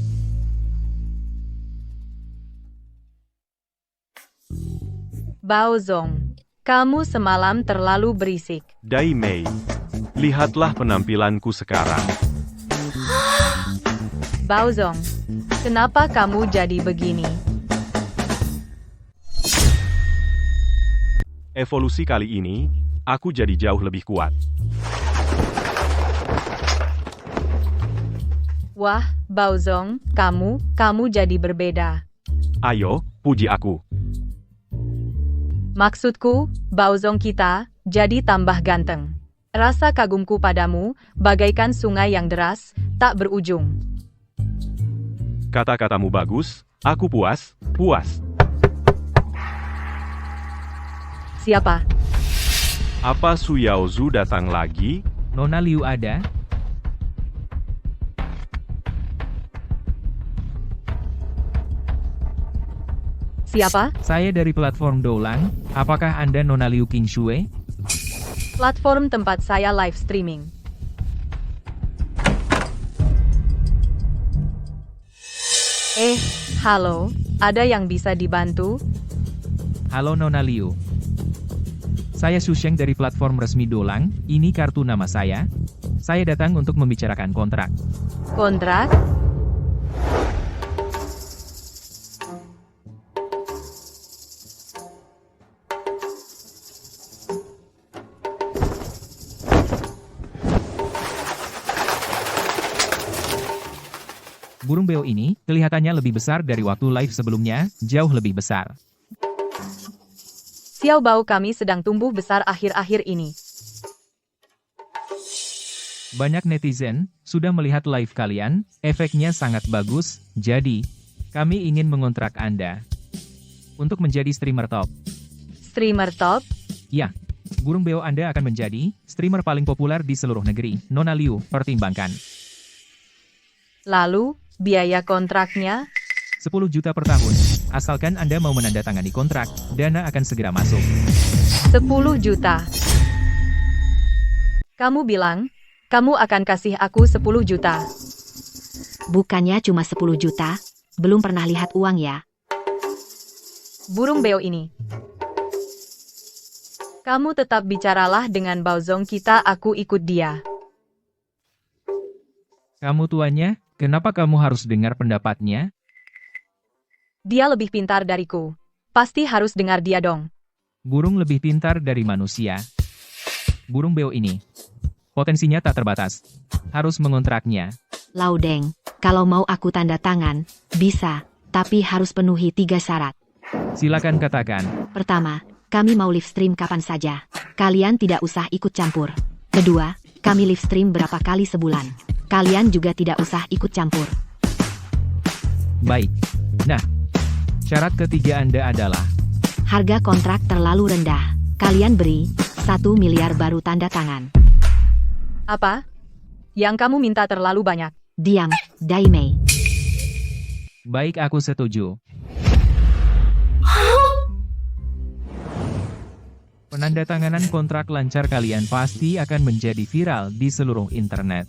Speaker 7: Baozong, kamu semalam terlalu berisik.
Speaker 2: Dai Mei, lihatlah penampilanku sekarang.
Speaker 7: Baozong, kenapa kamu jadi begini?
Speaker 2: Evolusi kali ini, aku jadi jauh lebih kuat.
Speaker 7: Wah, Baozong, kamu jadi berbeda.
Speaker 2: Ayo, puji aku.
Speaker 7: Maksudku, Baozong kita jadi tambah ganteng. Rasa kagumku padamu bagaikan sungai yang deras, tak berujung.
Speaker 2: Kata-katamu bagus, aku puas.
Speaker 7: Siapa?
Speaker 2: Apa Su Yaozu datang lagi?
Speaker 8: Nona Liu ada?
Speaker 7: Siapa?
Speaker 8: Saya dari platform Doulang. Apakah Anda Nona Liu Qingshui?
Speaker 7: Platform tempat saya live streaming. Halo, ada yang bisa dibantu?
Speaker 8: Halo Nona Liu. Saya Susheng dari platform resmi Doulang. Ini kartu nama saya. Saya datang untuk membicarakan kontrak.
Speaker 7: Kontrak?
Speaker 8: Burung beo ini, kelihatannya lebih besar dari waktu live sebelumnya, jauh lebih besar.
Speaker 7: Xiao Bao kami sedang tumbuh besar akhir-akhir ini.
Speaker 8: Banyak netizen sudah melihat live kalian, efeknya sangat bagus, jadi kami ingin mengontrak Anda untuk menjadi streamer top.
Speaker 7: Streamer top?
Speaker 8: Ya, Burung Beo Anda akan menjadi streamer paling populer di seluruh negeri. Nona Liu, pertimbangkan.
Speaker 7: Lalu, biaya kontraknya?
Speaker 8: 10 juta per tahun. Asalkan Anda mau menandatangani kontrak, dana akan segera masuk.
Speaker 7: 10 juta. Kamu bilang, kamu akan kasih aku 10 juta.
Speaker 1: Bukannya cuma 10 juta? Belum pernah lihat uang ya?
Speaker 7: Burung Beo ini. Kamu tetap bicaralah dengan Baozong kita, aku ikut dia.
Speaker 8: Kamu tuanya, kenapa kamu harus dengar pendapatnya?
Speaker 7: Dia lebih pintar dariku. Pasti harus dengar dia dong.
Speaker 8: Burung lebih pintar dari manusia. Burung Beo ini potensinya tak terbatas. Harus mengontraknya.
Speaker 1: Laudeng, kalau mau aku tanda tangan, bisa, tapi harus penuhi 3 syarat.
Speaker 8: Silakan katakan.
Speaker 1: Pertama, kami mau live stream kapan saja. Kalian tidak usah ikut campur. Kedua, kami live stream berapa kali sebulan. Kalian juga tidak usah ikut campur.
Speaker 8: Baik. Nah, syarat ketiga Anda adalah
Speaker 1: Harga kontrak terlalu rendah. Kalian beri 1 miliar baru tanda tangan.
Speaker 7: Apa? Yang kamu minta terlalu banyak.
Speaker 1: Diam, Daimei.
Speaker 8: baik, aku setuju. Penandatanganan kontrak lancar kalian pasti akan menjadi viral di seluruh internet.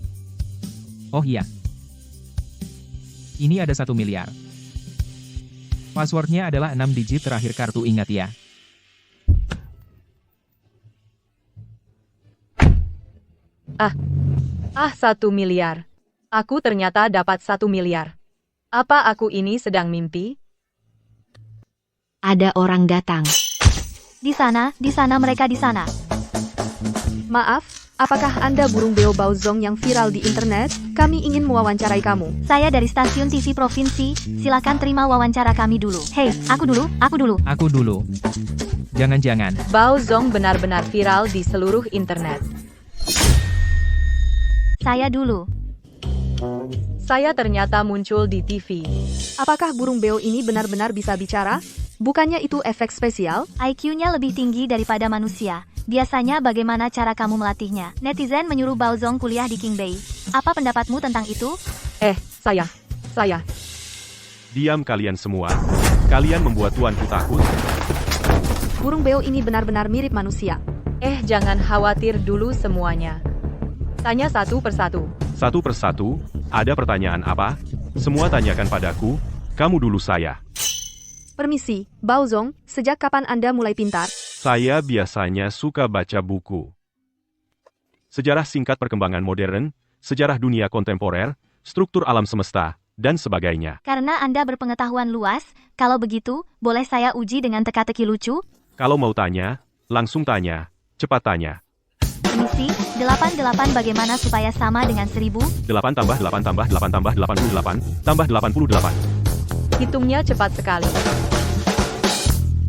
Speaker 8: Oh iya. Ini ada 1 miliar. Passwordnya adalah 6 digit terakhir kartu, ingat ya.
Speaker 7: Ah, 1 miliar. Aku ternyata dapat 1 miliar. Apa aku ini sedang mimpi?
Speaker 1: Ada orang datang.
Speaker 5: Di sana mereka di sana.
Speaker 9: Maaf, apakah Anda burung Beo Baozong yang viral di internet? Kami ingin mewawancarai kamu.
Speaker 5: Saya dari stasiun TV provinsi, silakan terima wawancara kami dulu. Hei, aku dulu.
Speaker 8: Aku dulu. Jangan-jangan.
Speaker 7: Baozong benar-benar viral di seluruh internet.
Speaker 5: Saya dulu.
Speaker 7: Saya ternyata muncul di TV.
Speaker 9: Apakah burung Beo ini benar-benar bisa bicara? Bukannya itu efek spesial?
Speaker 5: IQ-nya lebih tinggi daripada manusia. Biasanya bagaimana cara kamu melatihnya? Netizen menyuruh Baozong kuliah di King Bay. Apa pendapatmu tentang itu?
Speaker 7: Saya.
Speaker 2: Diam kalian semua. Kalian membuat tuanku takut.
Speaker 9: Burung Beo ini benar-benar mirip manusia.
Speaker 7: Jangan khawatir dulu semuanya. Tanya satu persatu.
Speaker 2: Satu persatu, ada pertanyaan apa? Semua tanyakan padaku, kamu dulu saya.
Speaker 9: Permisi, Baozong, sejak kapan Anda mulai pintar?
Speaker 2: Saya biasanya suka baca buku. Sejarah singkat perkembangan modern, sejarah dunia kontemporer, struktur alam semesta, dan sebagainya.
Speaker 5: Karena Anda berpengetahuan luas, kalau begitu, boleh saya uji dengan teka-teki lucu?
Speaker 2: Kalau mau tanya, langsung tanya, cepat tanya.
Speaker 5: Permisi, 88 bagaimana supaya sama dengan 1000?
Speaker 2: 8 tambah 8 tambah 8 tambah 88, tambah 88.
Speaker 7: Hitungnya cepat sekali.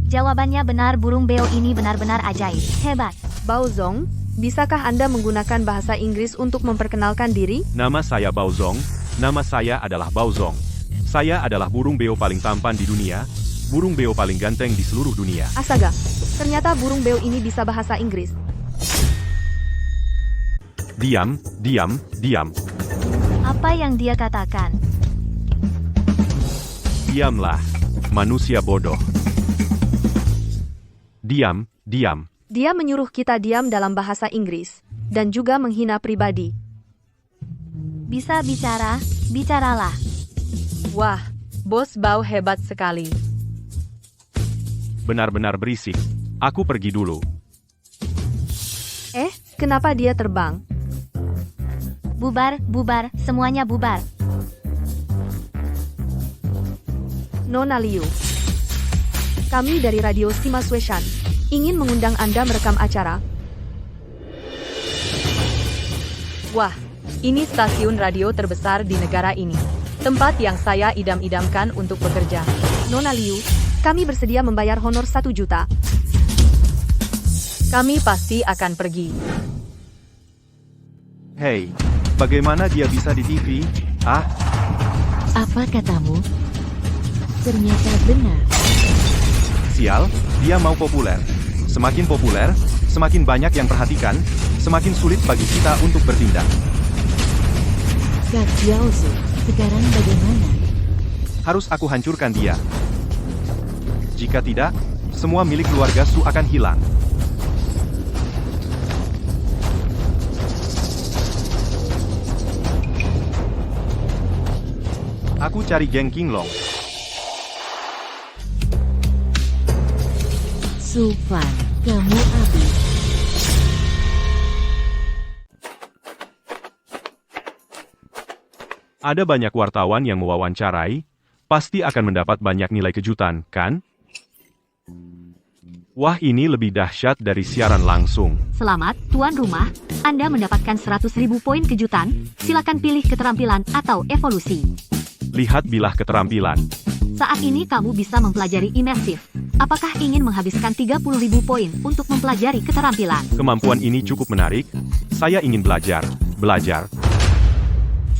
Speaker 5: Jawabannya benar, burung Beo ini benar-benar ajaib. Hebat.
Speaker 9: Baozong, bisakah Anda menggunakan bahasa Inggris untuk memperkenalkan diri?
Speaker 2: Nama saya Baozong, nama saya adalah Baozong. Saya adalah burung beo paling tampan di dunia, burung beo paling ganteng di seluruh dunia.
Speaker 9: Astaga, ternyata burung Beo ini bisa bahasa Inggris.
Speaker 2: Diam, diam, diam.
Speaker 5: Apa yang dia katakan?
Speaker 2: Diamlah, manusia bodoh. Diam, diam.
Speaker 9: Dia menyuruh kita diam dalam bahasa Inggris, dan juga menghina pribadi.
Speaker 5: Bisa bicara, bicaralah.
Speaker 7: Wah, Bos Bao hebat sekali.
Speaker 2: Benar-benar berisik. Aku pergi dulu.
Speaker 9: Kenapa dia terbang?
Speaker 5: Bubar, semuanya bubar.
Speaker 9: Nona Liu. Kami dari Radio Sima Sweshan ingin mengundang Anda merekam acara.
Speaker 7: Wah, ini stasiun radio terbesar di negara ini. Tempat yang saya idam-idamkan untuk bekerja.
Speaker 9: Nona Liu, kami bersedia membayar honor 1 juta.
Speaker 7: Kami pasti akan pergi.
Speaker 2: Hei, bagaimana dia bisa di TV? Ah,
Speaker 4: Apa katamu? Ternyata benar.
Speaker 2: sial, dia mau populer. Semakin populer, semakin banyak yang perhatikan, semakin sulit bagi kita untuk bertindak.
Speaker 4: Kak Yaozu, sekarang bagaimana?
Speaker 2: Harus aku hancurkan dia. Jika tidak, semua milik keluarga Su akan hilang. Aku cari geng Qinglong.
Speaker 4: Sufan, kamu habis.
Speaker 2: Ada banyak wartawan yang mewawancarai, pasti akan mendapat banyak nilai kejutan, kan? Wah, ini lebih dahsyat dari siaran langsung.
Speaker 1: Selamat, tuan rumah. Anda mendapatkan 100.000 poin kejutan. Silakan pilih keterampilan atau evolusi.
Speaker 2: Lihat bilah keterampilan.
Speaker 1: Saat ini kamu bisa mempelajari imersif. Apakah ingin menghabiskan 30.000 poin untuk mempelajari keterampilan?
Speaker 2: Kemampuan ini cukup menarik. Saya ingin belajar.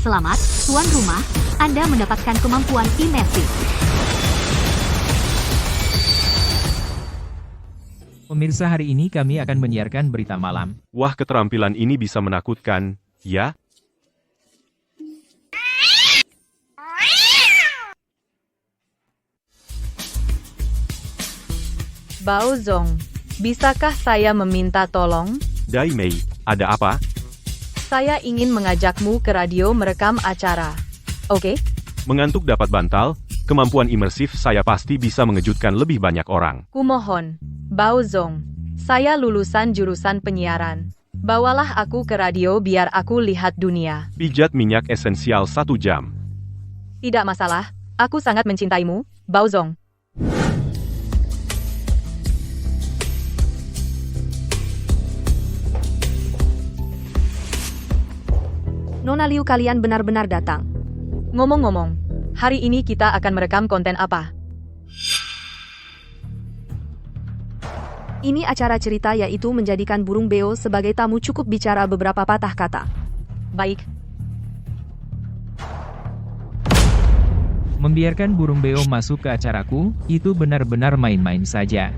Speaker 1: Selamat, tuan rumah. Anda mendapatkan kemampuan imersif.
Speaker 8: Pemirsa, hari ini kami akan menyiarkan berita malam.
Speaker 2: Wah, keterampilan ini bisa menakutkan, ya?
Speaker 7: Baozong, bisakah saya meminta tolong?
Speaker 2: Dai Mei, ada apa?
Speaker 7: Saya ingin mengajakmu ke radio merekam acara. Oke?
Speaker 2: Mengantuk dapat bantal, kemampuan imersif saya pasti bisa mengejutkan lebih banyak orang.
Speaker 7: Kumohon, Baozong, saya lulusan jurusan penyiaran. Bawalah aku ke radio biar aku lihat dunia.
Speaker 2: Pijat minyak esensial 1 jam.
Speaker 7: Tidak masalah, aku sangat mencintaimu, Baozong.
Speaker 9: Nona Liu, kalian benar-benar datang.
Speaker 7: Ngomong-ngomong, hari ini kita akan merekam konten apa?
Speaker 9: Ini acara cerita, yaitu menjadikan burung beo sebagai tamu, cukup bicara beberapa patah kata.
Speaker 7: Baik,
Speaker 8: Membiarkan burung beo masuk ke acaraku, itu benar-benar main-main saja.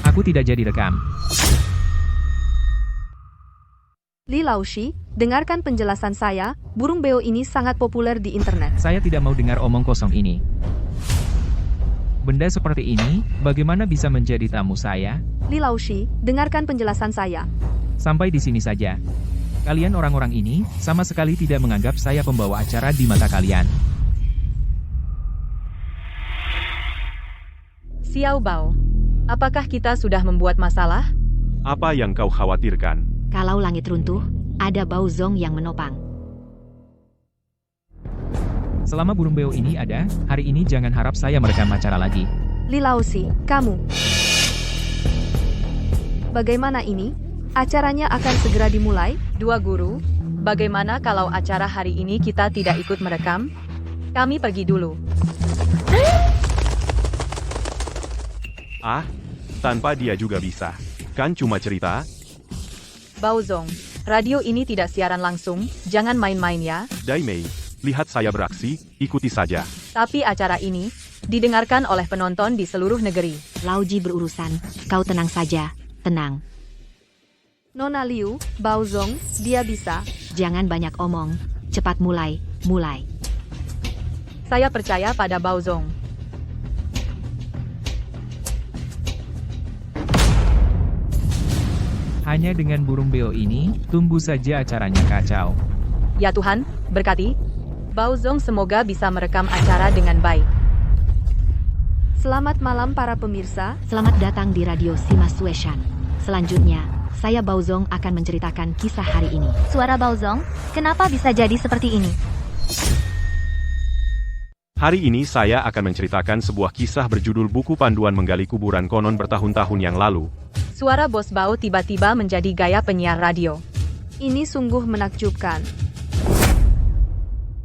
Speaker 8: Aku tidak jadi rekam.
Speaker 9: Li Laoshi, dengarkan penjelasan saya, burung beo ini sangat populer di internet.
Speaker 8: Saya tidak mau dengar omong kosong ini. Benda seperti ini, bagaimana bisa menjadi tamu saya?
Speaker 9: Li Laoshi, dengarkan penjelasan saya.
Speaker 8: Sampai di sini saja. Kalian orang-orang ini, sama sekali tidak menganggap saya pembawa acara di mata kalian.
Speaker 7: Xiao Bao. Apakah kita sudah membuat masalah?
Speaker 2: Apa yang kau khawatirkan?
Speaker 1: Kalau langit runtuh, ada Baozong yang menopang.
Speaker 8: Selama burung beo ini ada, hari ini jangan harap saya merekam acara lagi.
Speaker 9: Li Laoshi, kamu. Bagaimana ini? Acaranya akan segera dimulai.
Speaker 7: Dua guru, bagaimana kalau acara hari ini kita tidak ikut merekam? Kami pergi dulu.
Speaker 2: Ah, tanpa dia juga bisa. Kan cuma cerita?
Speaker 7: Baozong, radio ini tidak siaran langsung, jangan main-main ya.
Speaker 2: Dai Mei, lihat saya beraksi, ikuti saja.
Speaker 7: Tapi acara ini didengarkan oleh penonton di seluruh negeri.
Speaker 1: Lauji berurusan, kau tenang saja, tenang.
Speaker 9: Nona Liu, Baozong, dia bisa.
Speaker 1: Jangan banyak omong, cepat mulai.
Speaker 7: Saya percaya pada Baozong.
Speaker 8: Hanya dengan burung beo ini, tunggu saja acaranya kacau.
Speaker 7: Ya Tuhan, berkati. Baozong semoga bisa merekam acara dengan baik.
Speaker 9: Selamat malam para pemirsa.
Speaker 1: Selamat datang di Radio Sima Sueshan. Selanjutnya, saya Baozong akan menceritakan kisah hari ini.
Speaker 5: Suara Baozong, kenapa bisa jadi seperti ini?
Speaker 2: Hari ini saya akan menceritakan sebuah kisah berjudul Buku Panduan Menggali Kuburan Konon bertahun-tahun yang lalu.
Speaker 7: Suara Bos Bao tiba-tiba menjadi gaya penyiar radio.
Speaker 9: Ini sungguh menakjubkan.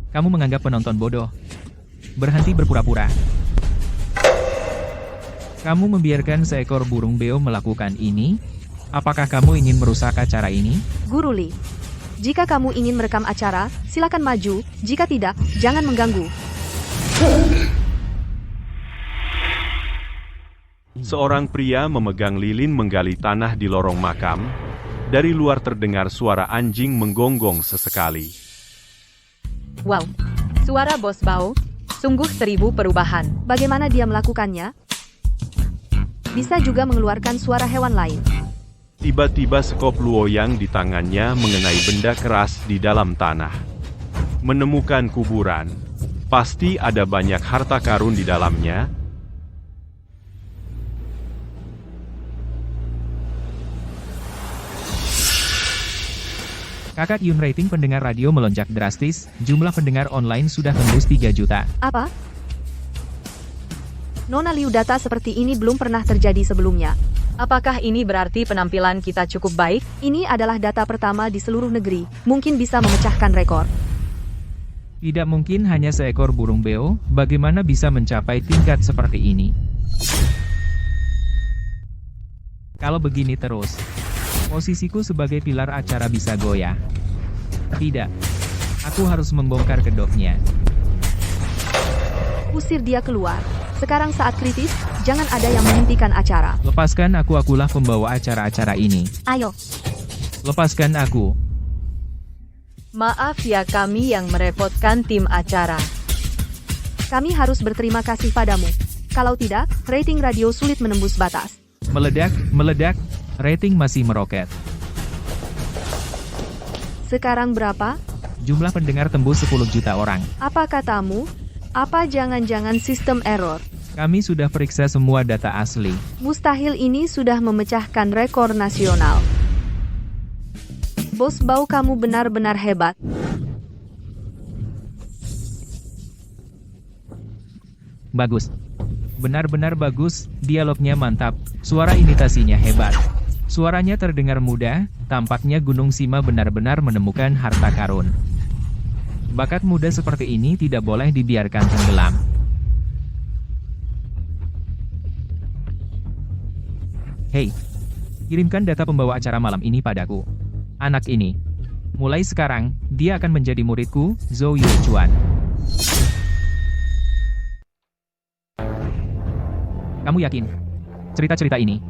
Speaker 8: Kamu menganggap penonton bodoh. Berhenti berpura-pura. Kamu membiarkan seekor burung beo melakukan ini? Apakah kamu ingin merusak acara ini?
Speaker 9: Guru Li, jika kamu ingin merekam acara, silakan maju. Jika tidak, jangan mengganggu.
Speaker 2: Seorang pria memegang lilin menggali tanah di lorong makam. Dari luar terdengar suara anjing menggonggong sesekali.
Speaker 7: Wow, suara Bos Bao, sungguh 1000 perubahan.
Speaker 9: Bagaimana dia melakukannya? Bisa juga mengeluarkan suara hewan lain.
Speaker 2: Tiba-tiba sekop luoyang di tangannya mengenai benda keras di dalam tanah. Menemukan kuburan. Pasti ada banyak harta karun di dalamnya.
Speaker 8: Kakak Yun, rating pendengar radio melonjak drastis, jumlah pendengar online sudah tembus 3 juta.
Speaker 9: Apa? Nona Liu, data seperti ini belum pernah terjadi sebelumnya.
Speaker 7: Apakah ini berarti penampilan kita cukup baik?
Speaker 9: Ini adalah data pertama di seluruh negeri, mungkin bisa memecahkan rekor.
Speaker 8: Tidak mungkin hanya seekor burung beo, bagaimana bisa mencapai tingkat seperti ini? Kalau begini terus, posisiku sebagai pilar acara bisa goyah. Tidak, aku harus membongkar kedoknya.
Speaker 9: Usir dia keluar. Sekarang saat kritis, jangan ada yang menghentikan acara.
Speaker 8: Lepaskan aku, akulah pembawa acara-acara ini.
Speaker 5: Ayo.
Speaker 8: Lepaskan aku.
Speaker 7: Maaf ya, kami yang merepotkan tim acara.
Speaker 9: Kami harus berterima kasih padamu. Kalau tidak, rating radio sulit menembus batas.
Speaker 8: Meledak, rating masih meroket.
Speaker 9: Sekarang berapa?
Speaker 8: Jumlah pendengar tembus 10 juta orang.
Speaker 9: Apa katamu? Apa jangan-jangan sistem error?
Speaker 8: Kami sudah periksa semua data asli.
Speaker 9: Mustahil ini sudah memecahkan rekor nasional. Bos Bao, kamu benar-benar hebat.
Speaker 8: Bagus. Benar-benar bagus, dialognya mantap, suara imitasinya hebat. Suaranya terdengar muda, tampaknya Gunung Sima benar-benar menemukan harta karun. Bakat muda seperti ini tidak boleh dibiarkan tenggelam. Hei, kirimkan data pembawa acara malam ini padaku. Anak ini. Mulai sekarang, dia akan menjadi muridku, Zhou Yuchuan. Kamu yakin? Cerita-cerita ini,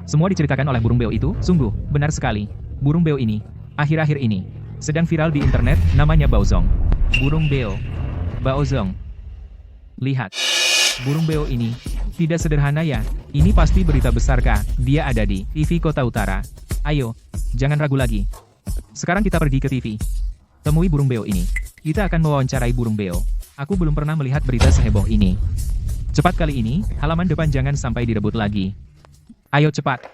Speaker 8: semua diceritakan oleh burung beo itu, sungguh, benar sekali. Burung beo ini, akhir-akhir ini, sedang viral di internet, namanya Baozong. Burung beo. Baozong. Lihat. Burung beo ini, tidak sederhana ya. Ini pasti berita besar kah? Dia ada di TV Kota Utara. Ayo, jangan ragu lagi. Sekarang kita pergi ke TV. Temui burung beo ini. Kita akan mewawancarai burung beo. Aku belum pernah melihat berita seheboh ini. Cepat kali ini, halaman depan jangan sampai direbut lagi. Ayo cepat.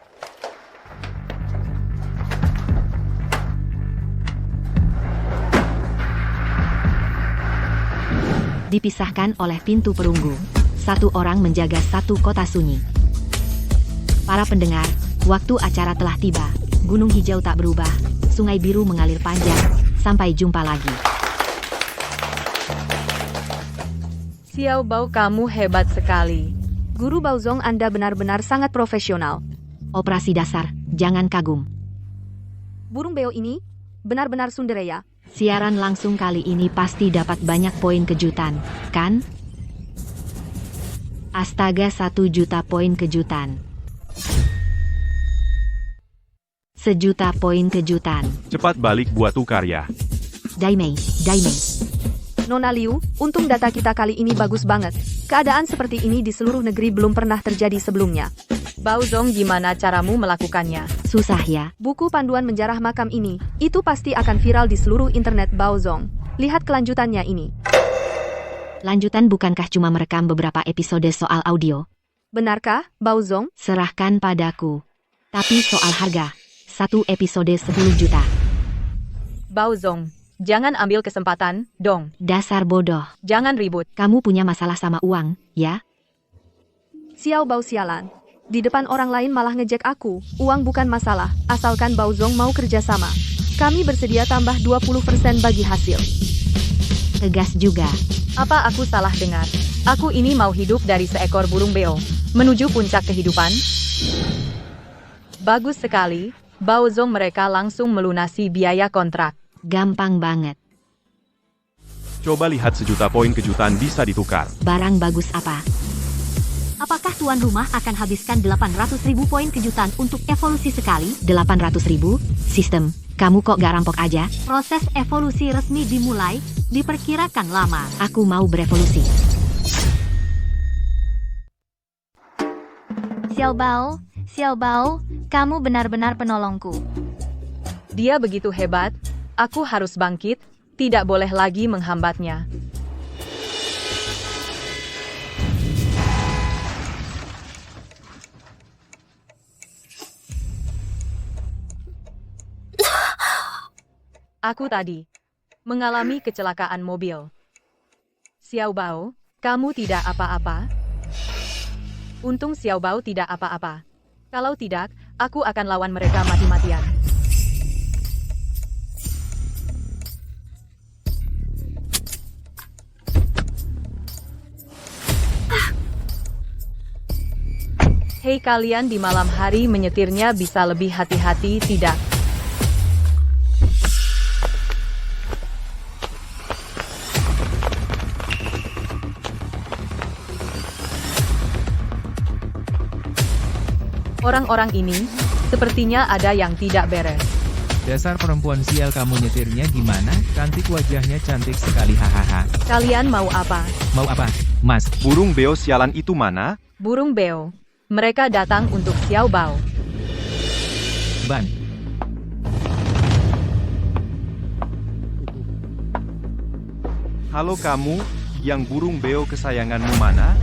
Speaker 1: Dipisahkan oleh pintu perunggu. Satu orang menjaga satu kota sunyi. Para pendengar, waktu acara telah tiba. Gunung hijau tak berubah, sungai biru mengalir panjang. Sampai jumpa lagi.
Speaker 7: Xiao Bao, kamu hebat sekali.
Speaker 9: Guru Baozong, Anda benar-benar sangat profesional.
Speaker 1: Operasi dasar, jangan kagum.
Speaker 9: Burung beo ini benar-benar sundereya.
Speaker 1: Siaran langsung kali ini pasti dapat banyak poin kejutan, kan? Astaga, 1 juta poin kejutan. 1 juta poin kejutan.
Speaker 2: Cepat balik buat tukar ya.
Speaker 1: Daimei.
Speaker 9: Nona Liu, untung data kita kali ini bagus banget. Keadaan seperti ini di seluruh negeri belum pernah terjadi sebelumnya.
Speaker 7: Baozong, gimana caramu melakukannya?
Speaker 1: Susah ya.
Speaker 9: Buku panduan menjarah makam ini, itu pasti akan viral di seluruh internet Baozong. Lihat kelanjutannya ini.
Speaker 1: Lanjutan bukankah cuma merekam beberapa episode soal audio?
Speaker 9: Benarkah, Baozong?
Speaker 1: Serahkan padaku. Tapi soal harga, 1 episode 10 juta.
Speaker 7: Baozong, jangan ambil kesempatan, dong.
Speaker 1: Dasar bodoh.
Speaker 7: Jangan ribut.
Speaker 1: Kamu punya masalah sama uang, ya?
Speaker 9: Xiao Bao, sialan. Di depan orang lain malah ngejek aku. Uang bukan masalah, asalkan Baozong mau kerjasama. Kami bersedia tambah 20% bagi hasil.
Speaker 1: Tegas juga.
Speaker 7: Apa aku salah dengar? Aku ini mau hidup dari seekor burung beo. Menuju puncak kehidupan? Bagus sekali, Baozong mereka langsung melunasi biaya kontrak.
Speaker 1: Gampang banget.
Speaker 2: Coba lihat 1.000.000 poin kejutan bisa ditukar.
Speaker 1: Barang bagus apa?
Speaker 5: Apakah tuan rumah akan habiskan 800.000 poin kejutan untuk evolusi sekali?
Speaker 1: 800.000? Sistem, kamu kok gak rampok aja?
Speaker 5: Proses evolusi resmi dimulai, diperkirakan lama.
Speaker 1: Aku mau berevolusi.
Speaker 5: Xiao Bao, kamu benar-benar penolongku.
Speaker 7: Dia begitu hebat, aku harus bangkit, tidak boleh lagi menghambatnya. Aku tadi mengalami kecelakaan mobil. Xiao Bao, kamu tidak apa-apa? Untung Xiao Bao tidak apa-apa. Kalau tidak, aku akan lawan mereka mati-matian. Hei kalian, di malam hari menyetirnya bisa lebih hati-hati tidak? Orang-orang ini, sepertinya ada yang tidak beres.
Speaker 8: Dasar perempuan sial, kamu nyetirnya gimana? Cantik wajahnya, cantik sekali, hahaha.
Speaker 7: Kalian mau apa?
Speaker 8: Mau apa, Mas?
Speaker 2: Burung beo sialan itu mana?
Speaker 7: Burung beo. Mereka datang untuk Xiao Bao.
Speaker 8: Ban.
Speaker 2: Halo kamu, yang burung beo kesayanganmu mana?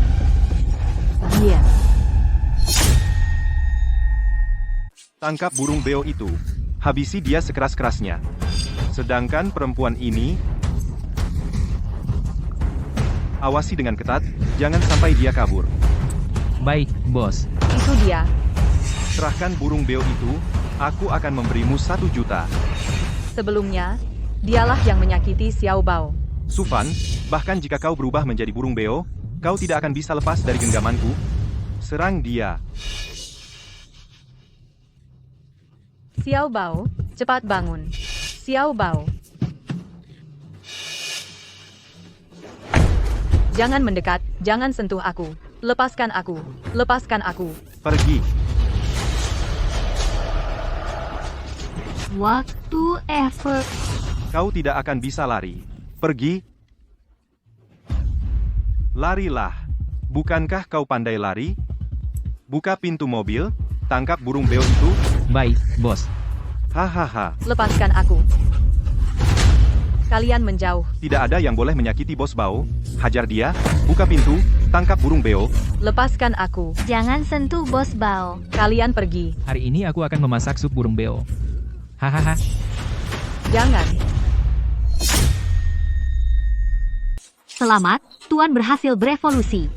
Speaker 7: Iya.
Speaker 2: Tangkap burung beo itu. Habisi dia sekeras-kerasnya. Sedangkan perempuan ini, awasi dengan ketat, jangan sampai dia kabur.
Speaker 8: Baik, bos.
Speaker 7: Itu dia.
Speaker 2: Serahkan burung beo itu, aku akan memberimu 1 juta.
Speaker 7: Sebelumnya, dialah yang menyakiti Xiao Bao.
Speaker 2: Sufan, bahkan jika kau berubah menjadi burung beo, kau tidak akan bisa lepas dari genggamanku. Serang dia.
Speaker 7: Xiao Bao, cepat bangun. Xiao Bao. Jangan mendekat, jangan sentuh aku. Lepaskan aku. Lepaskan aku.
Speaker 2: Pergi.
Speaker 5: Waktu effort.
Speaker 2: Kau tidak akan bisa lari. Pergi. Larilah. Bukankah kau pandai lari? Buka pintu mobil, tangkap burung beo itu.
Speaker 8: Baik, bos.
Speaker 2: Hahaha.
Speaker 7: Lepaskan aku. Kalian menjauh.
Speaker 2: Tidak ada yang boleh menyakiti Bos Bao. Hajar dia, buka pintu, tangkap burung beo.
Speaker 7: Lepaskan aku.
Speaker 5: Jangan sentuh Bos Bao.
Speaker 7: Kalian pergi.
Speaker 8: Hari ini aku akan memasak sup burung beo. Hahaha.
Speaker 7: Jangan.
Speaker 5: Selamat, Tuan berhasil berevolusi.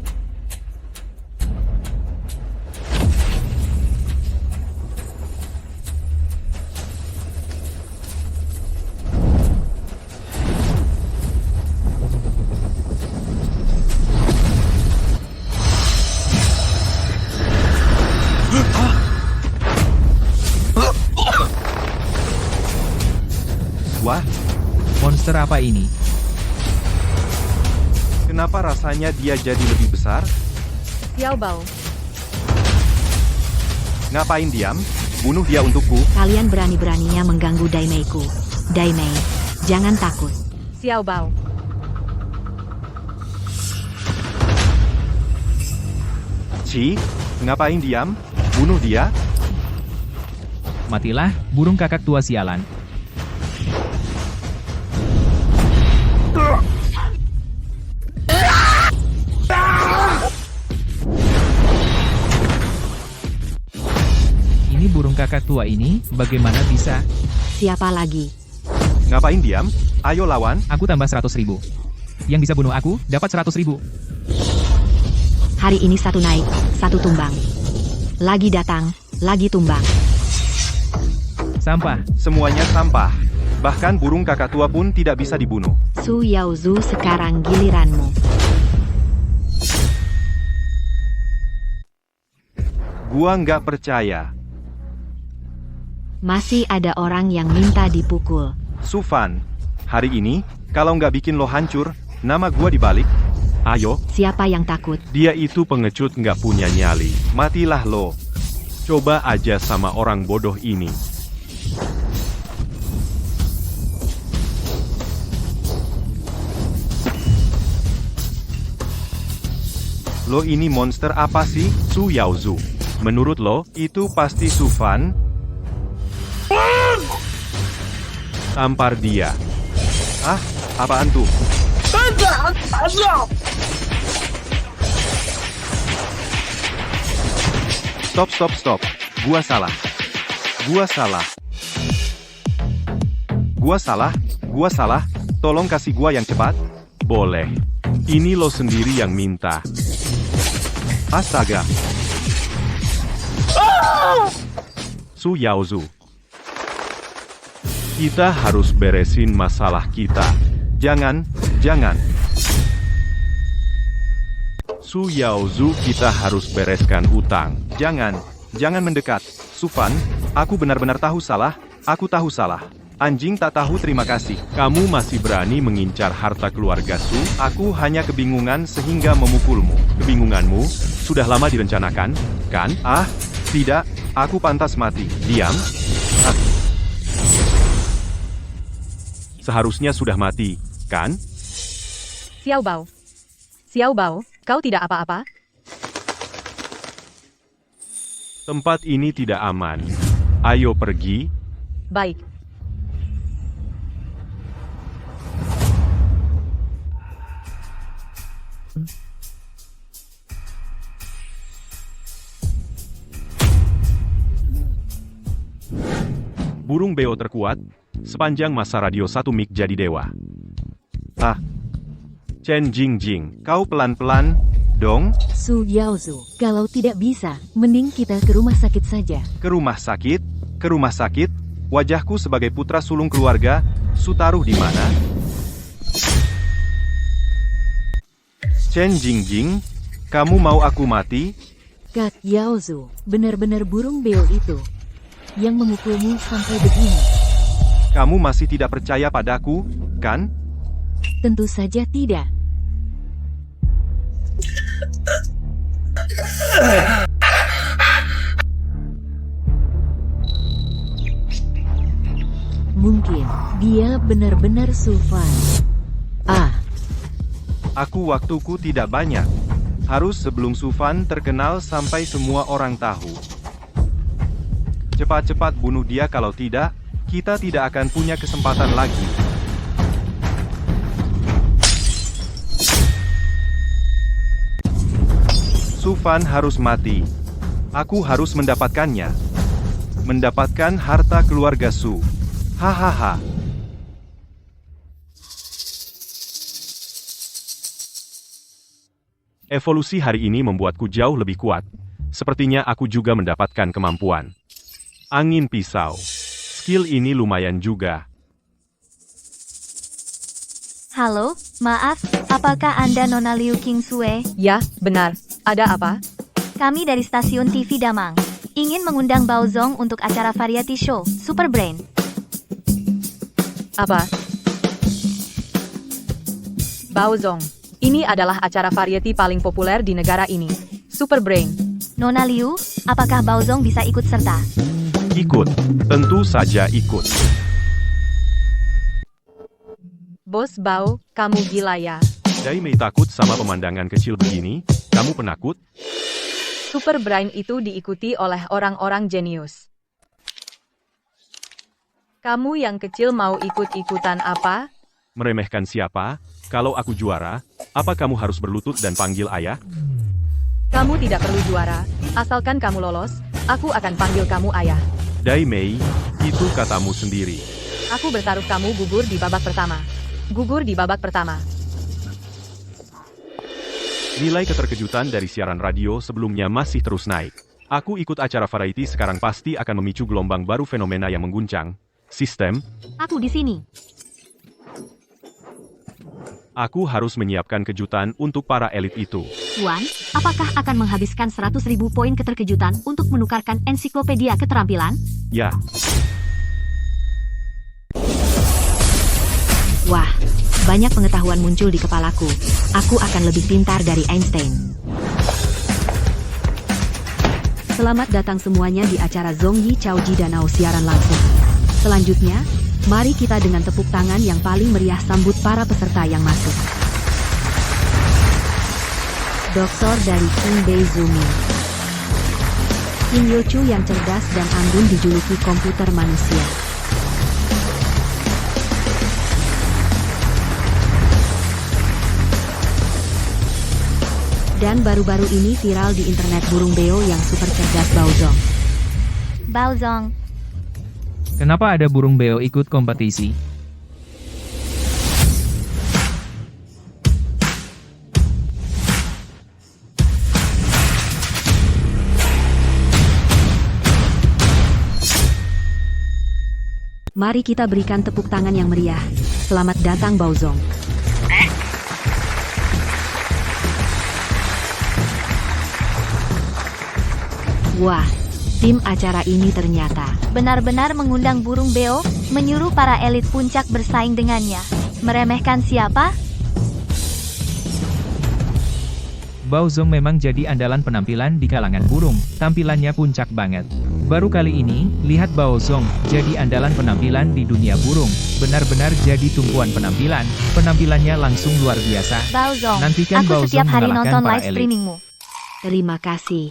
Speaker 2: Wah,
Speaker 8: Monster apa ini?
Speaker 2: kenapa rasanya dia jadi lebih besar?
Speaker 7: Xiao Bao.
Speaker 2: Ngapain diam? Bunuh dia untukku.
Speaker 1: Kalian berani-beraninya mengganggu Daimeiku. Daimei, jangan takut.
Speaker 7: Xiao Bao.
Speaker 2: Ci, ngapain diam? Bunuh dia.
Speaker 8: Matilah, burung kakak tua sialan. Ini burung kakak tua ini, bagaimana bisa?
Speaker 1: Siapa lagi?
Speaker 2: Ngapain diam? Ayo lawan.
Speaker 8: Aku tambah 100.000. Yang bisa bunuh aku, dapat 100.000.
Speaker 1: Hari ini 1 naik, 1 tumbang. Lagi datang, lagi tumbang.
Speaker 8: Sampah.
Speaker 2: Semuanya sampah. Bahkan burung kakak tua pun tidak bisa dibunuh.
Speaker 1: Su Yaozu, sekarang giliranmu.
Speaker 3: Gua nggak percaya.
Speaker 1: Masih ada orang yang minta dipukul.
Speaker 3: Sufan, hari ini, kalau nggak bikin lo hancur, nama gua dibalik.
Speaker 2: Ayo,
Speaker 1: Siapa yang takut?
Speaker 2: dia itu pengecut nggak punya nyali.
Speaker 3: Matilah lo.
Speaker 2: Coba aja sama orang bodoh ini.
Speaker 3: Lo ini monster apa sih?
Speaker 2: Su Yaozu. Menurut lo,
Speaker 3: Itu pasti Sufan.
Speaker 2: tampar dia.
Speaker 3: Ah, apaan tuh? Stop. Gua salah. Tolong kasih gua yang cepat.
Speaker 2: Boleh. Ini lo sendiri yang minta.
Speaker 3: Astaga.
Speaker 2: Su Yaozu. Kita harus beresin masalah kita.
Speaker 3: Jangan.
Speaker 2: Su Yaozu, kita harus bereskan utang.
Speaker 3: Jangan mendekat. Sufan, aku benar-benar tahu salah. Aku tahu salah. Anjing tak tahu terima kasih.
Speaker 2: Kamu masih berani mengincar harta keluarga Su?
Speaker 3: Aku hanya kebingungan sehingga memukulmu.
Speaker 2: Kebingunganmu sudah lama direncanakan, kan?
Speaker 3: Ah, tidak. Aku pantas mati.
Speaker 2: Diam.
Speaker 3: Ah,
Speaker 2: Seharusnya sudah mati, kan?
Speaker 7: Xiao Bao, kau tidak apa-apa?
Speaker 2: Tempat ini tidak aman. Ayo pergi.
Speaker 7: Baik.
Speaker 2: Burung beo terkuat, sepanjang masa radio 1 mik jadi dewa.
Speaker 3: ah,
Speaker 2: Chen Jingjing.
Speaker 3: kau pelan-pelan, dong.
Speaker 4: Su Yaozu, kalau tidak bisa, mending kita ke rumah sakit saja.
Speaker 3: Ke rumah sakit. Wajahku sebagai putra sulung keluarga, Sutaruh di mana? Chen Jingjing, kamu mau aku mati?
Speaker 4: Kak Yaozu, benar-benar burung beo itu yang memukulmu sampai begini.
Speaker 3: Kamu masih tidak percaya padaku, kan?
Speaker 4: Tentu saja tidak. Mungkin dia benar-benar Sufan. Ah,
Speaker 3: Waktuku tidak banyak. Harus sebelum Sufan terkenal sampai semua orang tahu. Cepat-cepat bunuh dia, kalau tidak, kita tidak akan punya kesempatan lagi. Sufan harus mati. Aku harus mendapatkannya. Mendapatkan harta keluarga Su. Hahaha.
Speaker 2: Evolusi hari ini membuatku jauh lebih kuat. Sepertinya aku juga mendapatkan kemampuan. Angin pisau. Skill ini lumayan juga.
Speaker 5: Halo, maaf, apakah Anda Nona Liu Qingsue?
Speaker 7: Ya, benar. Ada apa?
Speaker 5: Kami dari stasiun TV Damang. Ingin mengundang Baozong untuk acara variety show, Super Brain.
Speaker 7: Apa? Baozong. Ini adalah acara variety paling populer di negara ini. Super Brain.
Speaker 5: Nona Liu, apakah Baozong bisa ikut serta?
Speaker 2: Ikut. Tentu saja ikut.
Speaker 7: Bos Bao, kamu gila ya.
Speaker 2: Daimei takut sama pemandangan kecil begini? Kamu penakut?
Speaker 7: Super Brain itu diikuti oleh orang-orang jenius. Kamu yang kecil mau ikut-ikutan apa?
Speaker 2: Meremehkan siapa? Kalau aku juara, apa kamu harus berlutut dan panggil ayah?
Speaker 7: Kamu tidak perlu juara. Asalkan kamu lolos, aku akan panggil kamu ayah.
Speaker 2: Daimei, itu katamu sendiri.
Speaker 7: Aku bertaruh kamu gugur di babak pertama. Gugur di babak pertama.
Speaker 2: Nilai keterkejutan dari siaran radio sebelumnya masih terus naik. Aku ikut acara variety sekarang pasti akan memicu gelombang baru fenomena yang mengguncang. Sistem,
Speaker 5: Aku di sini.
Speaker 2: aku harus menyiapkan kejutan untuk para elit itu.
Speaker 1: Wan, apakah akan menghabiskan 100.000 poin keterkejutan untuk menukarkan ensiklopedia keterampilan?
Speaker 2: Ya,
Speaker 1: Wah, banyak pengetahuan muncul di kepalaku. Aku akan lebih pintar dari Einstein. Selamat datang semuanya di acara Zhongyi Chaoji Danau siaran langsung. Selanjutnya, mari kita dengan tepuk tangan yang paling meriah sambut para peserta yang masuk. Doktor dari Kim Beizumi. Kim Yochu yang cerdas dan anggun dijuluki komputer manusia. Dan baru-baru ini viral di internet burung beo yang super cerdas Baozong.
Speaker 5: Baozong,
Speaker 8: Kenapa ada burung beo ikut kompetisi?
Speaker 1: Mari kita berikan tepuk tangan yang meriah. Selamat datang Baozong. Wah, tim acara ini ternyata
Speaker 5: benar-benar mengundang burung beo, menyuruh para elit puncak bersaing dengannya. Meremehkan siapa?
Speaker 8: Baozong memang jadi andalan penampilan di kalangan burung, tampilannya puncak banget. Baru kali ini, lihat Baozong jadi andalan penampilan di dunia burung, benar-benar jadi tumpuan penampilan, penampilannya langsung luar biasa.
Speaker 5: Baozong,
Speaker 8: Nantikan
Speaker 5: aku
Speaker 8: Baozong
Speaker 5: setiap hari
Speaker 8: mengalahkan
Speaker 5: nonton
Speaker 8: para
Speaker 5: live
Speaker 8: elit.
Speaker 5: streamingmu.
Speaker 1: terima kasih.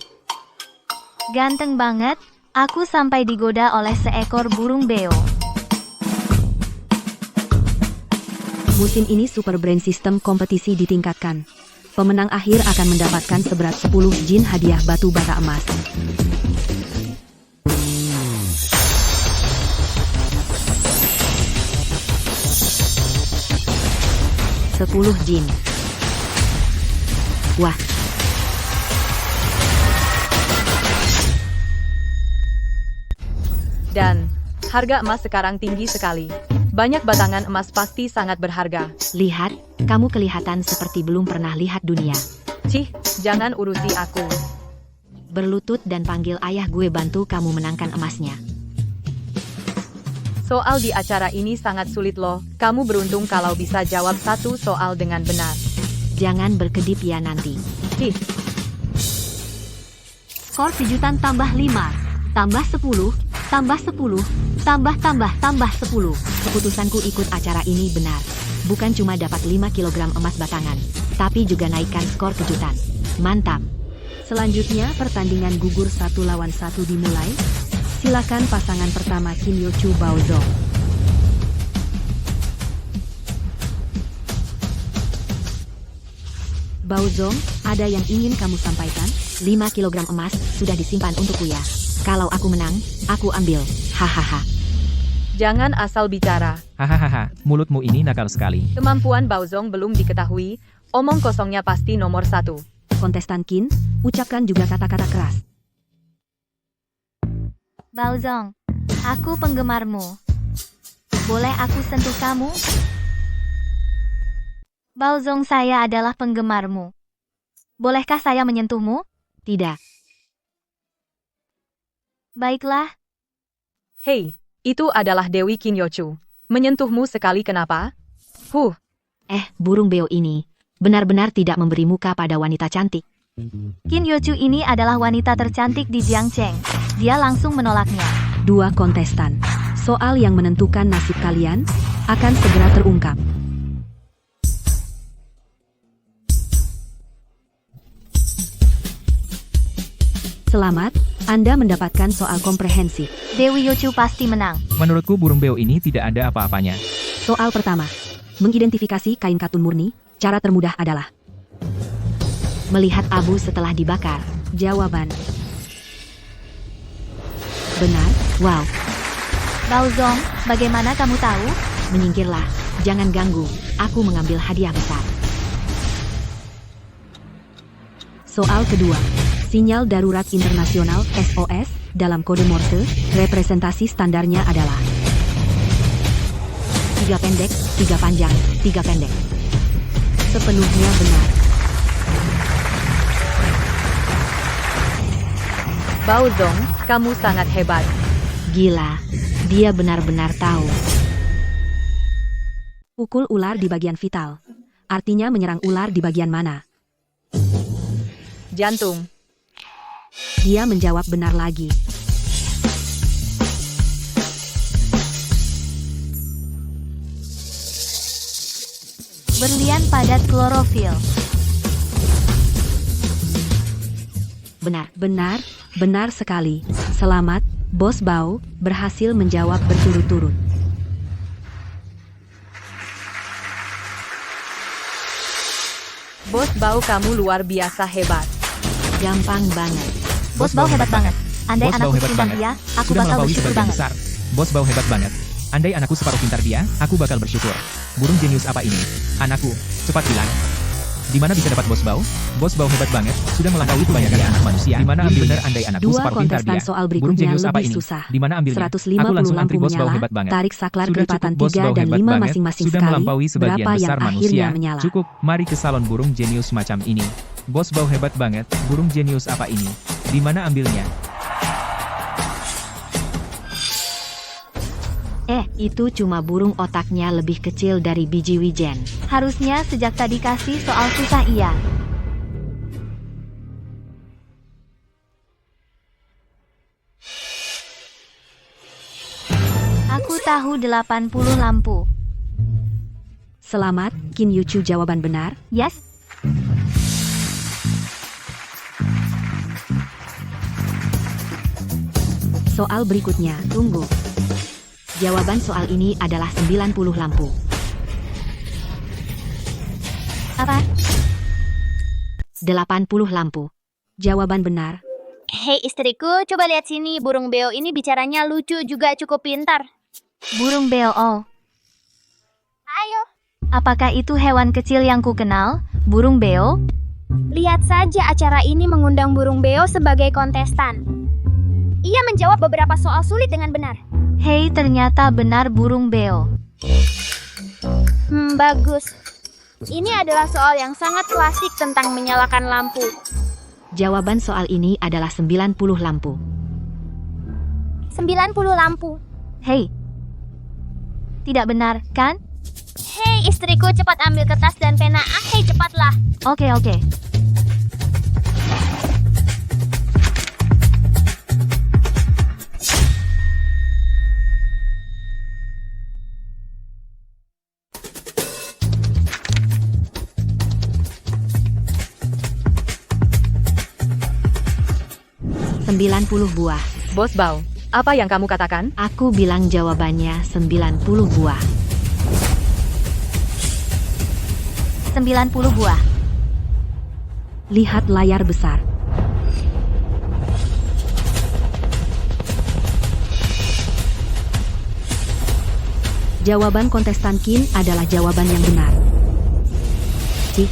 Speaker 5: Ganteng banget, aku sampai digoda oleh seekor burung beo.
Speaker 1: Musim ini Super Brain System kompetisi ditingkatkan. Pemenang akhir akan mendapatkan seberat 10 jin hadiah batu bata emas. $10 jin. Wah,
Speaker 7: Dan, harga emas sekarang tinggi sekali. Banyak batangan emas pasti sangat berharga.
Speaker 1: lihat, kamu kelihatan seperti belum pernah lihat dunia.
Speaker 7: Cih, jangan urusi aku.
Speaker 1: Berlutut dan panggil ayah gue bantu kamu menangkan emasnya.
Speaker 7: Soal di acara ini sangat sulit loh. Kamu beruntung kalau bisa jawab satu soal dengan benar.
Speaker 1: Jangan berkedip ya nanti.
Speaker 7: Cih,
Speaker 1: Skor kejutan tambah 5, tambah 10, tambah 10, tambah 10. Keputusanku ikut acara ini benar. Bukan cuma dapat 5 kg emas batangan, tapi juga naikkan skor kejutan. Mantap. Selanjutnya pertandingan gugur 1 lawan 1 dimulai. Silakan pasangan pertama Kim Yochu Baozong. Baozong, ada yang ingin kamu sampaikan? 5 kg emas sudah disimpan untukku ya. Kalau aku menang, aku ambil. Hahaha.
Speaker 7: jangan asal bicara.
Speaker 8: Hahaha, mulutmu ini nakal sekali.
Speaker 7: Kemampuan Baozong belum diketahui. Omong kosongnya pasti nomor 1.
Speaker 1: Kontestan Qin, ucapkan juga kata-kata keras.
Speaker 5: Baozong, aku penggemarmu. Boleh aku sentuh kamu? Baozong, saya adalah penggemarmu. Bolehkah saya menyentuhmu?
Speaker 1: Tidak.
Speaker 5: Baiklah.
Speaker 7: Hei, itu adalah Dewi Qin Yochu. Menyentuhmu sekali kenapa?
Speaker 1: Burung beo ini benar-benar tidak memberi muka pada wanita cantik.
Speaker 5: Qin Yochu ini adalah wanita tercantik di Jiangcheng. Dia langsung menolaknya.
Speaker 1: 2 kontestan. Soal yang menentukan nasib kalian akan segera terungkap. Selamat, Anda mendapatkan soal komprehensif.
Speaker 5: Dewi Yochu pasti menang.
Speaker 8: Menurutku burung beo ini tidak ada apa-apanya.
Speaker 1: Soal pertama, mengidentifikasi kain katun murni, cara termudah adalah melihat abu setelah dibakar. Jawaban benar. Wow,
Speaker 5: Baozong, bagaimana kamu tahu?
Speaker 1: menyingkirlah. Jangan ganggu, aku mengambil hadiah besar. Soal kedua, sinyal darurat internasional SOS dalam kode Morse, representasi standarnya adalah 3 pendek, 3 panjang, 3 pendek. Sepenuhnya benar.
Speaker 7: Baozong, kamu sangat hebat.
Speaker 1: Gila, dia benar-benar tahu. Pukul ular di bagian vital. Artinya menyerang ular di bagian mana?
Speaker 7: Jantung.
Speaker 1: Dia menjawab benar lagi.
Speaker 5: Berlian padat klorofil.
Speaker 1: Benar sekali. Selamat, Bos Bao, berhasil menjawab berturut-turut.
Speaker 7: Bos Bao, kamu luar biasa hebat.
Speaker 1: Gampang banget.
Speaker 5: Bos Bao hebat banget. Andai
Speaker 8: Bos Bao
Speaker 5: anakku
Speaker 8: hebat
Speaker 5: setimbang
Speaker 8: banget.
Speaker 5: dia, aku
Speaker 8: Sudah
Speaker 5: bakal
Speaker 8: melampaui
Speaker 5: bersyukur
Speaker 8: sebagian
Speaker 5: banget.
Speaker 8: besar. Bos Bao hebat banget. Andai anakku separuh pintar dia, aku bakal bersyukur. Burung jenius apa ini? Anakku, cepat bilang. Di mana bisa dapat Bos Bao? Bos Bao hebat banget, sudah melampaui kebanyakan anak manusia. Di mana ambilnya andai anakku
Speaker 1: Dua
Speaker 8: separuh pintar
Speaker 1: kontestan
Speaker 8: dia?
Speaker 1: soal
Speaker 8: Burung
Speaker 1: berikutnya
Speaker 8: jenius apa
Speaker 1: lebih
Speaker 8: ini?
Speaker 1: susah.
Speaker 8: Di mana ambilnya?
Speaker 1: 150
Speaker 8: Aku langsung
Speaker 1: lampu
Speaker 8: antri Bos Bao
Speaker 1: menyala,
Speaker 8: hebat banget.
Speaker 1: tarik saklar
Speaker 8: Sudah
Speaker 1: kelipatan
Speaker 8: cukup, Bos
Speaker 1: 3
Speaker 8: Bao
Speaker 1: dan
Speaker 8: hebat
Speaker 1: 5
Speaker 8: banget.
Speaker 1: masing-masing
Speaker 8: Sudah
Speaker 1: sekali.
Speaker 8: melampaui sebagian
Speaker 1: Berapa yang
Speaker 8: besar
Speaker 1: akhirnya
Speaker 8: manusia.
Speaker 1: menyala?
Speaker 8: Cukup, mari ke salon burung jenius macam ini. Bos Bao hebat banget, burung jenius apa ini? Di mana ambilnya?
Speaker 1: Itu cuma burung otaknya lebih kecil dari biji wijen.
Speaker 5: Harusnya sejak tadi kasih soal susah iya. Aku tahu 80 lampu.
Speaker 1: Selamat, Qin Yuchu jawaban benar.
Speaker 5: Yes?
Speaker 1: Soal berikutnya, tunggu. Jawaban soal ini adalah 90 lampu.
Speaker 5: Apa?
Speaker 1: 80 lampu. Jawaban benar.
Speaker 10: Hei istriku, coba lihat sini. Burung beo ini bicaranya lucu juga cukup pintar.
Speaker 5: Burung beo.
Speaker 10: Ayo,
Speaker 5: Apakah itu hewan kecil yang ku kenal? Burung beo?
Speaker 10: lihat saja acara ini mengundang burung beo sebagai kontestan. Ia menjawab beberapa soal sulit dengan benar.
Speaker 5: Hei, ternyata benar burung beo.
Speaker 10: Bagus. Ini adalah soal yang sangat klasik tentang menyalakan lampu.
Speaker 1: Jawaban soal ini adalah 90 lampu.
Speaker 10: 90 lampu.
Speaker 5: Hei. Tidak benar, kan?
Speaker 10: Hei istriku, cepat ambil kertas dan pena. Hei, cepatlah.
Speaker 5: Oke.
Speaker 1: 90 buah.
Speaker 7: Bos Bao, apa yang kamu katakan?
Speaker 1: Aku bilang jawabannya 90 buah.
Speaker 5: 90 buah.
Speaker 1: Lihat layar besar. Jawaban kontestan Qin adalah jawaban yang benar. Cih,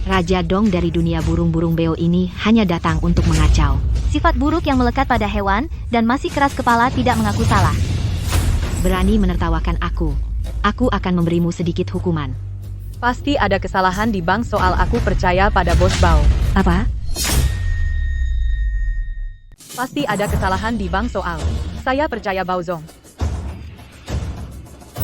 Speaker 1: Raja Dong dari dunia burung-burung beo ini hanya datang untuk mengacau.
Speaker 5: Sifat buruk yang melekat pada hewan dan masih keras kepala tidak mengaku salah.
Speaker 1: Berani menertawakan aku. Aku akan memberimu sedikit hukuman.
Speaker 7: Pasti ada kesalahan di bank soal aku percaya pada Bos Bao.
Speaker 1: Apa?
Speaker 7: Pasti ada kesalahan di bank soal. Saya percaya Baozong.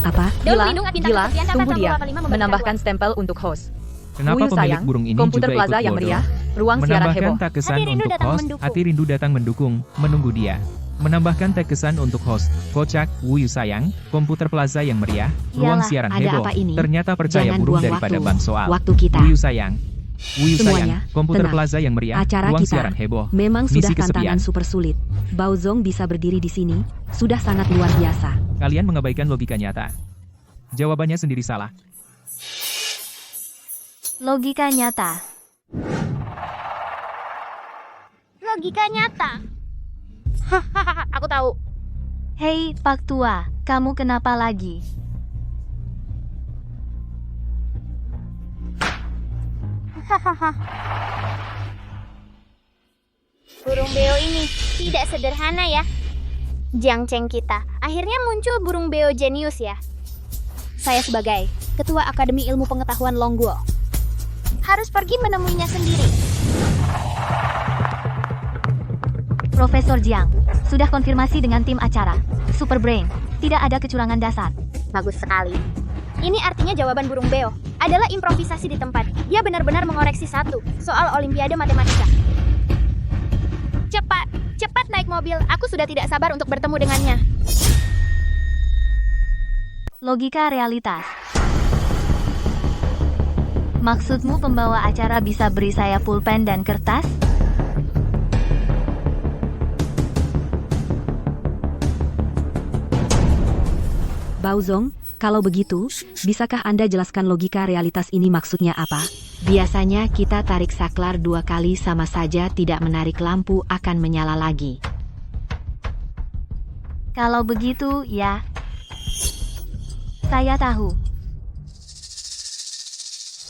Speaker 1: Apa?
Speaker 10: Daun pelindung bintang
Speaker 7: Gila,
Speaker 10: kesekian
Speaker 7: tunggu
Speaker 10: kakak
Speaker 7: dia.
Speaker 10: 285 memberikan
Speaker 7: Menambahkan stempel untuk host.
Speaker 8: Kenapa
Speaker 7: Wuyu
Speaker 8: pemilik
Speaker 7: sayang,
Speaker 8: burung ini
Speaker 7: komputer
Speaker 8: juga
Speaker 7: plaza
Speaker 8: ikut
Speaker 7: yang
Speaker 8: bodoh?
Speaker 7: meriah, ruang siaran
Speaker 8: Menambahkan
Speaker 7: heboh.
Speaker 8: tag kesan
Speaker 10: Hati rindu
Speaker 8: untuk
Speaker 10: datang
Speaker 8: host,
Speaker 10: mendukung.
Speaker 8: hati rindu datang mendukung, menunggu dia. Menambahkan tag kesan untuk host, kocak, wuyu sayang, komputer plaza yang meriah, ruang
Speaker 5: Iyalah,
Speaker 8: siaran
Speaker 1: ada
Speaker 8: heboh.
Speaker 1: apa ini?
Speaker 8: Ternyata percaya
Speaker 1: Jangan
Speaker 8: burung
Speaker 1: buang
Speaker 8: daripada
Speaker 1: waktu.
Speaker 8: bank soal.
Speaker 1: Waktu kita.
Speaker 8: Wuyu sayang. Wuyu
Speaker 1: Semuanya,
Speaker 8: sayang, komputer
Speaker 1: tenang.
Speaker 8: plaza yang meriah,
Speaker 1: Acara
Speaker 8: ruang
Speaker 1: kita
Speaker 8: siaran heboh.
Speaker 1: memang
Speaker 8: Misi
Speaker 1: sudah
Speaker 8: kesepian.
Speaker 1: tantangan super sulit. Baozong bisa berdiri di sini, sudah sangat luar biasa.
Speaker 8: Kalian mengabaikan logika nyata. Jawabannya sendiri salah.
Speaker 5: Logika nyata.
Speaker 10: Logika nyata. Hahaha, aku tahu.
Speaker 5: Hei, Pak Tua, kamu kenapa lagi?
Speaker 10: Hahaha. Burung beo ini tidak sederhana ya. Jiang Cheng kita. Akhirnya muncul burung beo jenius ya. Saya sebagai Ketua Akademi Ilmu Pengetahuan Longguo harus pergi menemuinya sendiri.
Speaker 5: Profesor Jiang, sudah konfirmasi dengan tim acara. Super Brain, tidak ada kecurangan dasar.
Speaker 10: Bagus sekali. Ini artinya jawaban burung beo adalah improvisasi di tempat. Dia benar-benar mengoreksi satu soal Olimpiade Matematika. Cepat naik mobil. Aku sudah tidak sabar untuk bertemu dengannya.
Speaker 5: Logika realitas. Maksudmu pembawa acara bisa beri saya pulpen dan kertas?
Speaker 1: Baozong, kalau begitu, bisakah Anda jelaskan logika realitas ini maksudnya apa? Biasanya kita tarik saklar 2 kali sama saja tidak menarik lampu akan menyala lagi.
Speaker 5: Kalau begitu, ya. Saya tahu.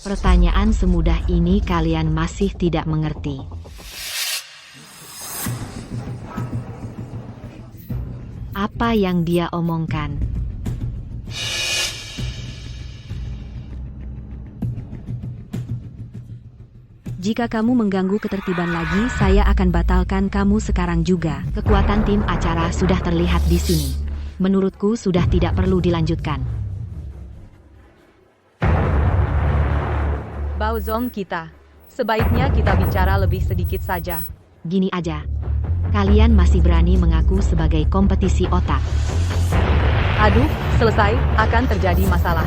Speaker 1: Pertanyaan semudah ini kalian masih tidak mengerti. Apa yang dia omongkan? Jika kamu mengganggu ketertiban lagi, saya akan batalkan kamu sekarang juga. Kekuatan tim acara sudah terlihat di sini. Menurutku sudah tidak perlu dilanjutkan.
Speaker 7: Baozong kita. Sebaiknya kita bicara lebih sedikit saja.
Speaker 1: Gini aja. Kalian masih berani mengaku sebagai kompetisi otak.
Speaker 7: Aduh, selesai, akan terjadi masalah.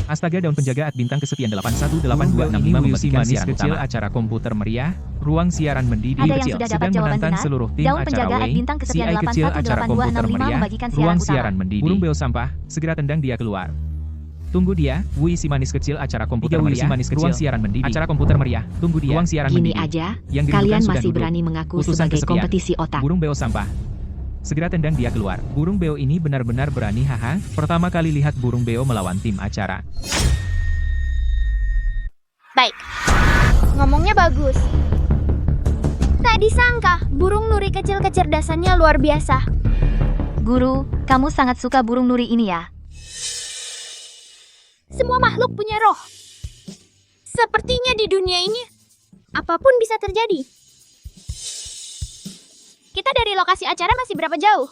Speaker 8: Astaga, daun penjaga bintang kesepian 818265 membagikan siaran kecil acara komputer meriah, ruang siaran mendidih
Speaker 5: Ada yang
Speaker 8: kecil
Speaker 5: sudah dapat
Speaker 8: sedang
Speaker 5: jawaban
Speaker 8: menantang
Speaker 5: benar?
Speaker 8: seluruh tim
Speaker 5: Daun
Speaker 8: acara
Speaker 5: penjaga
Speaker 8: Wei,
Speaker 5: bintang kesepian
Speaker 8: CI kecil acara komputer
Speaker 5: 818265
Speaker 8: meriah,
Speaker 5: membagikan siaran
Speaker 8: ruang
Speaker 5: utama.
Speaker 8: siaran mendidih, burung beo sampah, segera tendang dia keluar. Tunggu dia, Wui si manis kecil acara komputer meriah, ruang siaran mendidih, acara komputer meriah, tunggu dia, ruang siaran
Speaker 1: Gini
Speaker 8: mendidih.
Speaker 1: aja,
Speaker 8: Yang
Speaker 1: kalian
Speaker 8: sudah
Speaker 1: masih
Speaker 8: duduk.
Speaker 1: berani mengaku
Speaker 8: Utusan
Speaker 1: sebagai
Speaker 8: kesepian.
Speaker 1: kompetisi otak.
Speaker 8: Burung beo sampah. Segera tendang dia keluar. Burung beo ini benar-benar berani, haha. Pertama kali lihat burung beo melawan tim acara.
Speaker 10: Baik. Ngomongnya bagus. Tak disangka, burung nuri kecil kecerdasannya luar biasa.
Speaker 5: Guru, kamu sangat suka burung nuri ini ya?
Speaker 10: Semua makhluk punya roh. Sepertinya di dunia ini, apapun bisa terjadi. Kita dari lokasi acara masih berapa jauh?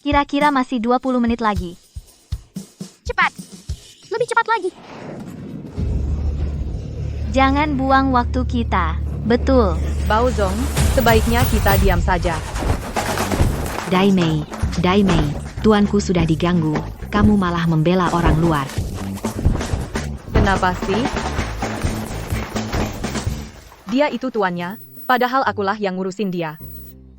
Speaker 5: Kira-kira masih 20 menit lagi.
Speaker 10: Cepat. Lebih cepat lagi.
Speaker 5: Jangan buang waktu kita. Betul.
Speaker 7: Baozong, sebaiknya kita diam saja.
Speaker 1: Daimei, tuanku sudah diganggu, kamu malah membela orang luar.
Speaker 7: Kenapa sih? Dia itu tuannya, padahal akulah yang ngurusin dia.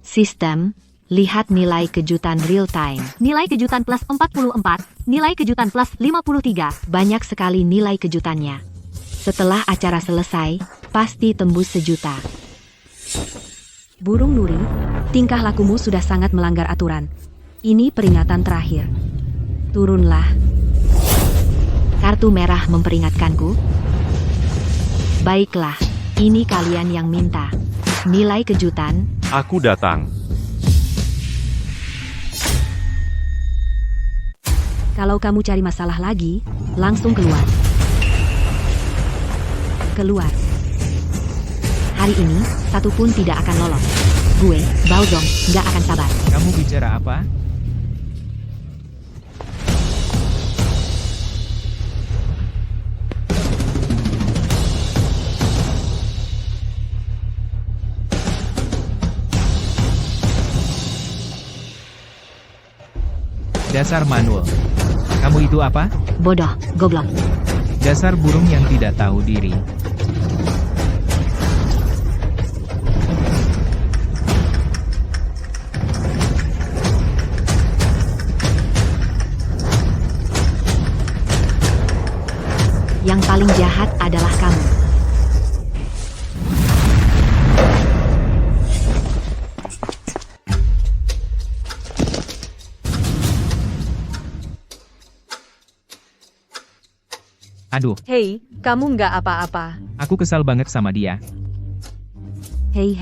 Speaker 1: Sistem, lihat nilai kejutan real time.
Speaker 5: Nilai kejutan plus 44, nilai kejutan plus 53.
Speaker 1: Banyak sekali nilai kejutannya. Setelah acara selesai, pasti tembus 1 juta. Burung nuri, tingkah lakumu sudah sangat melanggar aturan. Ini peringatan terakhir. Turunlah. Kartu merah memperingatkanku. Baiklah, ini kalian yang minta. Nilai kejutan.
Speaker 2: Aku datang.
Speaker 1: Kalau kamu cari masalah lagi, langsung keluar. Keluar. Hari ini, satu pun tidak akan lolos. Gue, Baozong, nggak akan sabar.
Speaker 8: Kamu bicara apa? Dasar manul. Kamu itu apa?
Speaker 1: Bodoh, goblok.
Speaker 8: Dasar burung yang tidak tahu diri.
Speaker 1: Yang paling jahat adalah kamu.
Speaker 8: Aduh,
Speaker 7: Hei, kamu nggak apa-apa.
Speaker 8: aku kesal banget sama dia.
Speaker 1: Hei.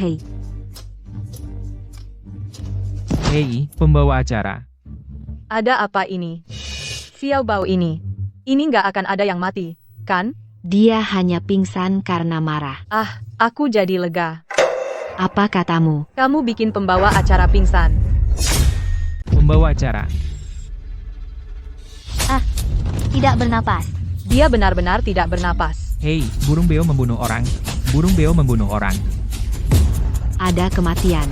Speaker 8: Hei, pembawa acara.
Speaker 7: Ada apa ini? Xiao Bao ini. Ini nggak akan ada yang mati, kan?
Speaker 1: Dia hanya pingsan karena marah.
Speaker 7: Ah, aku jadi lega.
Speaker 1: Apa katamu?
Speaker 7: Kamu bikin pembawa acara pingsan.
Speaker 8: Membawa acara.
Speaker 5: Tidak bernapas.
Speaker 7: Dia benar-benar tidak bernapas.
Speaker 8: Hei, burung beo membunuh orang. Burung beo membunuh orang.
Speaker 1: Ada kematian.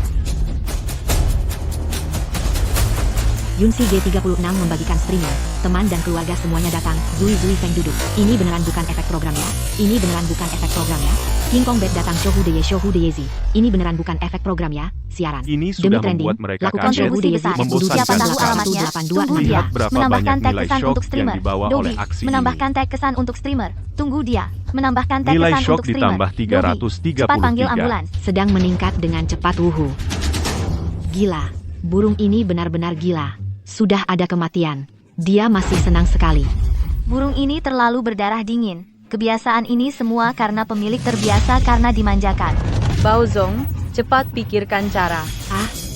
Speaker 1: Yunsi G36 membagikan streamer. Teman dan keluarga semuanya datang. Zui Feng duduk. Ini beneran bukan efek program ya? Ini beneran bukan efek program ya? King Kong Bed datang. Shohu de Yezi. Ini beneran bukan efek program ya? Siaran.
Speaker 2: Ini sudah membuat mereka
Speaker 1: lakukan
Speaker 2: kaget,
Speaker 1: Shohu de Yezi.
Speaker 2: membosankan
Speaker 5: Siapa tahu
Speaker 2: sekali.
Speaker 5: alamatnya? Tunggu dia.
Speaker 2: Lihat berapa
Speaker 5: Menambahkan
Speaker 2: banyak
Speaker 5: tag
Speaker 2: nilai
Speaker 5: kesan
Speaker 2: shock
Speaker 5: untuk streamer.
Speaker 2: yang dibawa
Speaker 5: Dogi,
Speaker 2: oleh aksi
Speaker 5: menambahkan
Speaker 2: ini.
Speaker 5: tag kesan untuk streamer. Tunggu dia. Menambahkan tag
Speaker 2: Nilai
Speaker 5: kesan
Speaker 2: shock
Speaker 5: untuk streamer.
Speaker 2: ditambah
Speaker 5: Dogi, cepat panggil
Speaker 2: 333.
Speaker 5: ambulans.
Speaker 1: Sedang meningkat dengan cepat. Wuhu. Gila. Burung ini benar-benar gila. Sudah ada kematian. Dia masih senang sekali.
Speaker 5: Burung ini terlalu berdarah dingin. Kebiasaan ini semua karena pemilik terbiasa karena dimanjakan.
Speaker 7: Baozong, cepat pikirkan cara.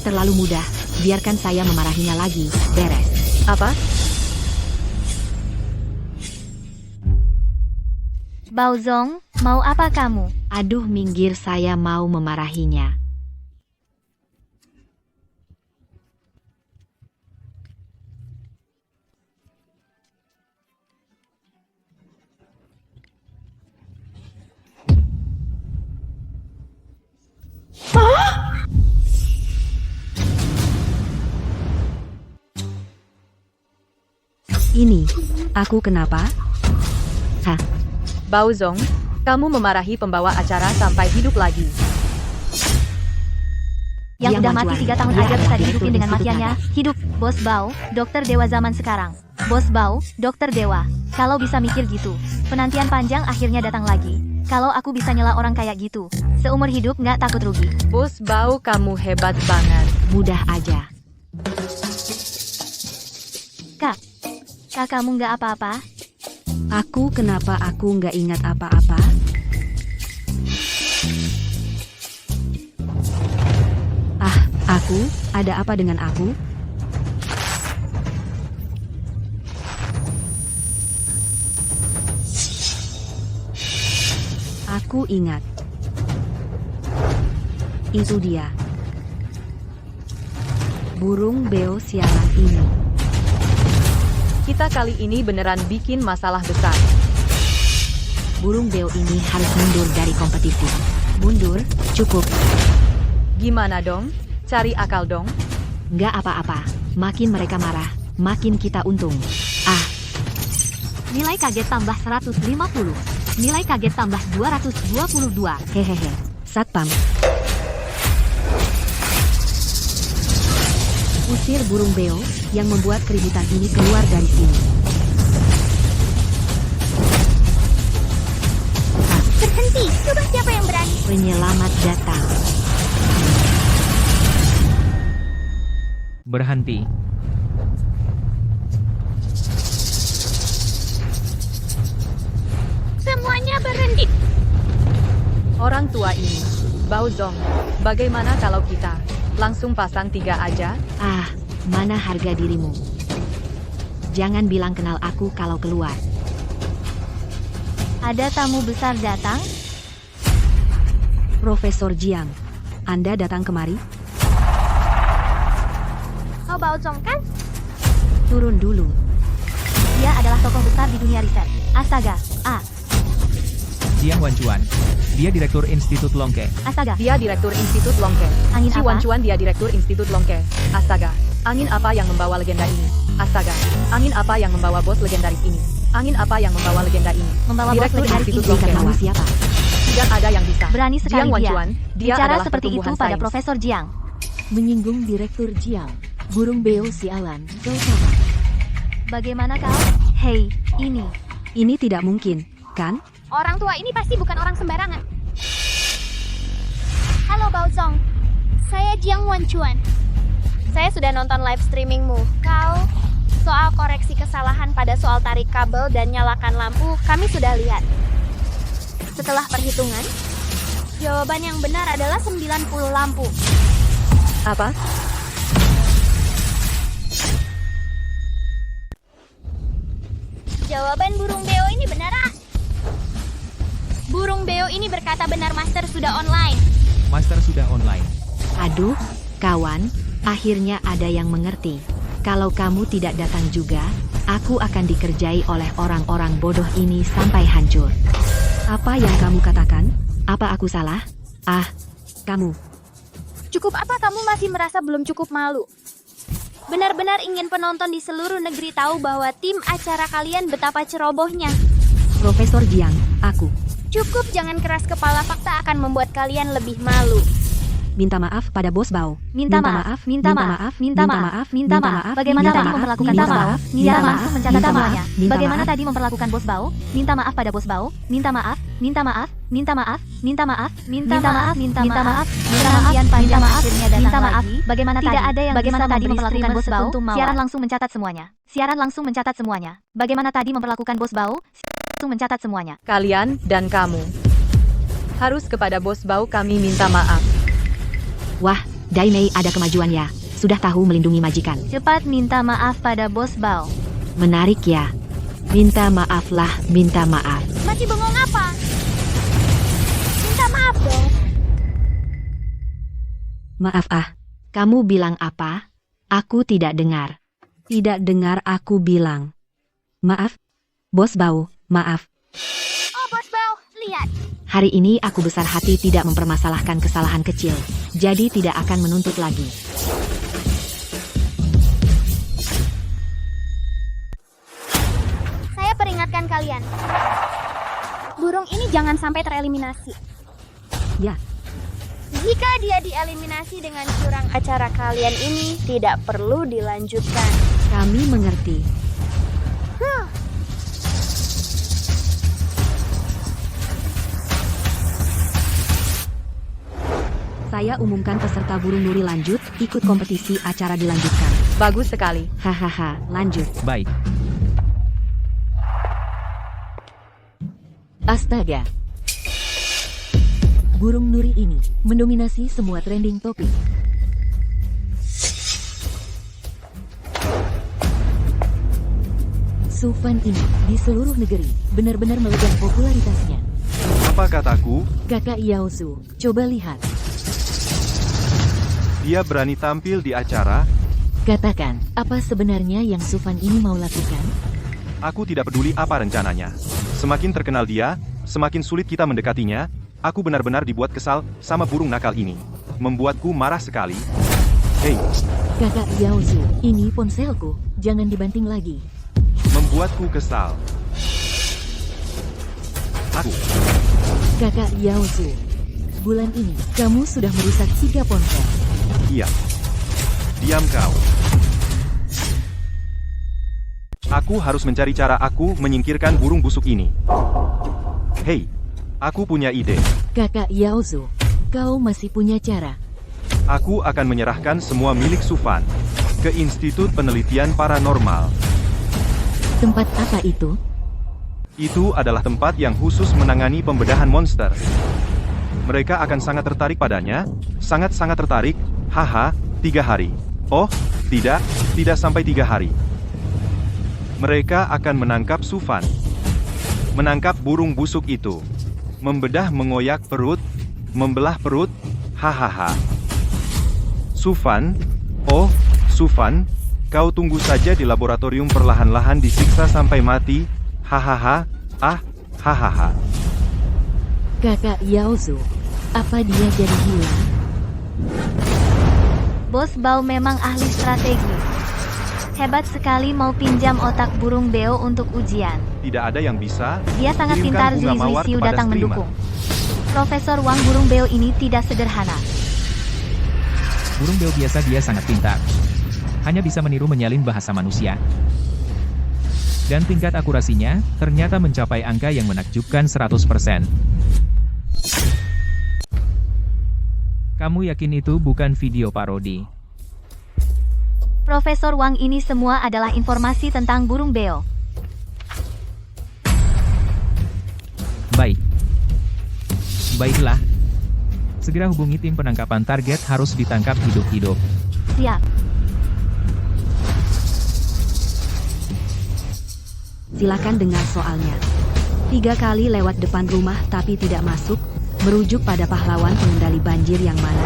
Speaker 1: Terlalu mudah. Biarkan saya memarahinya lagi. Beres.
Speaker 7: Apa?
Speaker 5: Baozong, mau apa kamu?
Speaker 1: Aduh, minggir, saya mau memarahinya. Ini, aku kenapa?
Speaker 7: Baozong, kamu memarahi pembawa acara sampai hidup lagi.
Speaker 5: Yang
Speaker 1: Dia
Speaker 5: udah mati
Speaker 1: Wanjuan.
Speaker 5: 3 tahun
Speaker 1: Dia
Speaker 5: aja bisa
Speaker 1: adalah
Speaker 5: dihidupin
Speaker 1: direktur
Speaker 5: dengan
Speaker 1: Institut
Speaker 5: matiannya. Hidup, Bos Bao, dokter dewa zaman sekarang. Bos Bao, dokter dewa. Kalau bisa mikir gitu. Penantian panjang akhirnya datang lagi. Kalau aku bisa nyela orang kayak gitu. Seumur hidup nggak takut rugi.
Speaker 7: Bos Bao, kamu hebat banget.
Speaker 1: Mudah aja.
Speaker 5: Kak, kamu nggak apa-apa?
Speaker 1: Aku kenapa aku nggak ingat apa-apa? Aku? Ada apa dengan aku? Aku ingat. Itu dia. Burung beo sialan ini.
Speaker 7: Kita kali ini beneran bikin masalah besar.
Speaker 1: Burung beo ini harus mundur dari kompetisi. Mundur, cukup.
Speaker 7: Gimana dong? Cari akal dong.
Speaker 1: Nggak apa-apa. Makin mereka marah, makin kita untung. Nilai kaget tambah 150. Nilai kaget tambah 222. Hehehe. Satpam. Usir burung beo yang membuat keributan ini keluar dari sini.
Speaker 10: Berhenti, coba siapa yang berani.
Speaker 1: Penyelamat datang.
Speaker 8: Berhenti.
Speaker 10: Semuanya berhenti.
Speaker 7: Orang tua ini. Baozong, bagaimana kalau kita langsung pasang 3 aja?
Speaker 1: Mana harga dirimu? Jangan bilang kenal aku kalau keluar.
Speaker 5: Ada tamu besar datang?
Speaker 1: Profesor Jiang, Anda datang kemari?
Speaker 10: Kau Baozong kan?
Speaker 1: Turun dulu.
Speaker 5: Dia adalah tokoh besar di dunia riset. Astaga,
Speaker 8: Jiang Wanjuan. Dia Direktur Institut Longke.
Speaker 5: astaga.
Speaker 7: Dia Direktur Institut Longke.
Speaker 5: Angin
Speaker 7: Xi
Speaker 5: apa?
Speaker 7: Wanchuan, dia Direktur Institut Longke. Astaga. Angin apa yang membawa legenda ini? Astaga. Angin apa yang membawa bos legendaris ini? Angin apa yang membawa legenda ini?
Speaker 5: Membawa bos
Speaker 7: Direktur
Speaker 5: legendaris
Speaker 7: Institut
Speaker 5: ini.
Speaker 7: Longke.
Speaker 1: Kamu siapa?
Speaker 7: Tidak ada yang bisa.
Speaker 5: Berani sekali
Speaker 7: Jiang
Speaker 5: dia.
Speaker 7: Wanchuan, dia
Speaker 5: Bicara
Speaker 7: adalah
Speaker 5: seperti itu
Speaker 7: pertumbuhan
Speaker 5: pada
Speaker 7: sains.
Speaker 5: Profesor Jiang.
Speaker 4: Menyinggung Direktur Jiang. Burung beo sialan. Kau sama.
Speaker 5: Bagaimana kau? Hei, ini.
Speaker 1: Ini tidak mungkin, kan?
Speaker 10: Orang tua ini pasti bukan orang sembarangan. Halo Baozong, saya Jiang Wanchuan. Saya sudah nonton live streamingmu. Kau soal koreksi kesalahan pada soal tarik kabel dan nyalakan lampu, kami sudah lihat. Setelah perhitungan, jawaban yang benar adalah 90 lampu.
Speaker 7: Apa?
Speaker 10: Jawaban burung beo ini benar. Burung beo ini berkata benar, Master sudah online.
Speaker 8: Master sudah online.
Speaker 1: Aduh, kawan, akhirnya ada yang mengerti. Kalau kamu tidak datang juga, aku akan dikerjai oleh orang-orang bodoh ini sampai hancur. Apa yang kamu katakan? Apa aku salah? Ah, kamu.
Speaker 10: Cukup apa kamu masih merasa belum cukup malu? Benar-benar ingin penonton di seluruh negeri tahu bahwa tim acara kalian betapa cerobohnya.
Speaker 1: Profesor Jiang, aku.
Speaker 10: Cukup, jangan keras kepala, fakta akan membuat kalian lebih malu.
Speaker 1: Minta maaf pada Bos Bao.
Speaker 5: Minta maaf. Bagaimana tadi memperlakukan Bos Bao? Minta maaf, mencatat semuanya. Bagaimana tadi memperlakukan Bos Bao? Minta maaf pada Bos Bao. Minta maaf. Sekian panjang akhirnya datang lagi. Bagaimana tadi memperlakukan Bos Bao? Siaran langsung mencatat semuanya. Bagaimana tadi memperlakukan Bos Bao? Mencatat semuanya.
Speaker 7: Kalian dan kamu. Harus kepada Bos Bao kami minta maaf.
Speaker 1: Wah, Daimei ada kemajuan ya. Sudah tahu melindungi majikan.
Speaker 5: Cepat minta maaf pada Bos Bao.
Speaker 1: Menarik ya. Minta maaflah, minta maaf.
Speaker 10: Masih bengong apa? Minta maaf dong.
Speaker 1: Maaf kamu bilang apa? Aku tidak dengar. Tidak dengar aku bilang. Maaf, Bos Bao, maaf.
Speaker 10: Oh, Bos Bao, lihat.
Speaker 1: Hari ini aku besar hati tidak mempermasalahkan kesalahan kecil. Jadi tidak akan menuntut lagi.
Speaker 10: Saya peringatkan kalian. Burung ini jangan sampai tereliminasi.
Speaker 1: Ya.
Speaker 10: Jika dia dieliminasi dengan curang, acara kalian ini tidak perlu dilanjutkan.
Speaker 1: Kami mengerti. Saya umumkan peserta burung nuri lanjut, ikut kompetisi acara dilanjutkan.
Speaker 7: Bagus sekali.
Speaker 1: Hahaha, lanjut.
Speaker 8: Baik.
Speaker 4: Astaga. Burung nuri ini mendominasi semua trending topik. Sufan ini di seluruh negeri benar-benar meledak popularitasnya.
Speaker 2: Apa kataku?
Speaker 4: Kakak Yaozu, coba lihat.
Speaker 2: Dia berani tampil di acara.
Speaker 4: Katakan, apa sebenarnya yang Sufan ini mau lakukan?
Speaker 2: Aku tidak peduli apa rencananya. Semakin terkenal dia, semakin sulit kita mendekatinya. Aku benar-benar dibuat kesal sama burung nakal ini. Membuatku marah sekali. Hei,
Speaker 4: Kakak Yaozu, ini ponselku, jangan dibanting lagi.
Speaker 2: membuatku kesal. Aku.
Speaker 4: Kakak Yaozu, bulan ini kamu sudah merusak 3 ponsel.
Speaker 2: Iya. Diam kau. Aku harus mencari cara aku menyingkirkan burung busuk ini. Hei, aku punya ide.
Speaker 4: Kakak Yaozu, kau masih punya cara.
Speaker 2: Aku akan menyerahkan semua milik Sufan ke Institut Penelitian Paranormal.
Speaker 4: Tempat apa itu?
Speaker 2: Itu adalah tempat yang khusus menangani pembedahan monster. Mereka akan sangat tertarik padanya, sangat-sangat tertarik. Haha, 3 hari. Oh, tidak sampai 3 hari. Mereka akan menangkap Sufan. Menangkap burung busuk itu. Membedah mengoyak perut, membelah perut. Hahaha. Sufan, oh, Sufan, kau tunggu saja di laboratorium perlahan-lahan disiksa sampai mati. Hahaha, hahaha.
Speaker 4: Kakak Yaozu, apa dia jadi gila?
Speaker 5: Bos Bao memang ahli strategi. Hebat sekali mau pinjam otak burung beo untuk ujian.
Speaker 2: Tidak ada yang bisa.
Speaker 5: Dia sangat
Speaker 2: Kirimkan
Speaker 5: pintar.
Speaker 2: bunga
Speaker 5: Zui
Speaker 2: mawar
Speaker 5: Siu
Speaker 2: kepada
Speaker 5: datang
Speaker 2: streamer.
Speaker 5: mendukung. Profesor Wang burung beo ini tidak sederhana.
Speaker 8: Burung beo biasa dia sangat pintar. Hanya bisa meniru menyalin bahasa manusia. Dan tingkat akurasinya ternyata mencapai angka yang menakjubkan 100%. Kamu yakin itu bukan video parodi?
Speaker 5: Profesor Wang ini semua adalah informasi tentang burung beo.
Speaker 8: Baik. Baiklah. Segera hubungi tim penangkapan target harus ditangkap hidup-hidup.
Speaker 5: Siap.
Speaker 1: Silakan dengar soalnya. 3 kali lewat depan rumah tapi tidak masuk. Merujuk pada pahlawan pengendali banjir yang mana?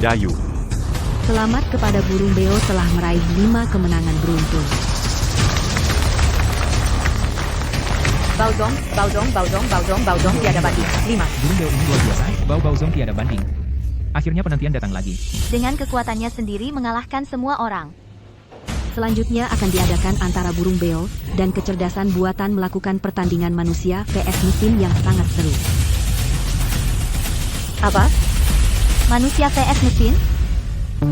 Speaker 2: Dayu.
Speaker 1: Selamat kepada burung beo telah meraih 5 kemenangan beruntun.
Speaker 6: Baozong tiada banding. 5.
Speaker 8: Burung beo ini luar biasa, Baozong tiada banding. Akhirnya penantian datang lagi.
Speaker 5: Dengan kekuatannya sendiri mengalahkan semua orang.
Speaker 1: Selanjutnya akan diadakan antara burung beo dan kecerdasan buatan melakukan pertandingan manusia vs mesin yang sangat seru.
Speaker 6: Apa?
Speaker 5: Manusia vs mesin?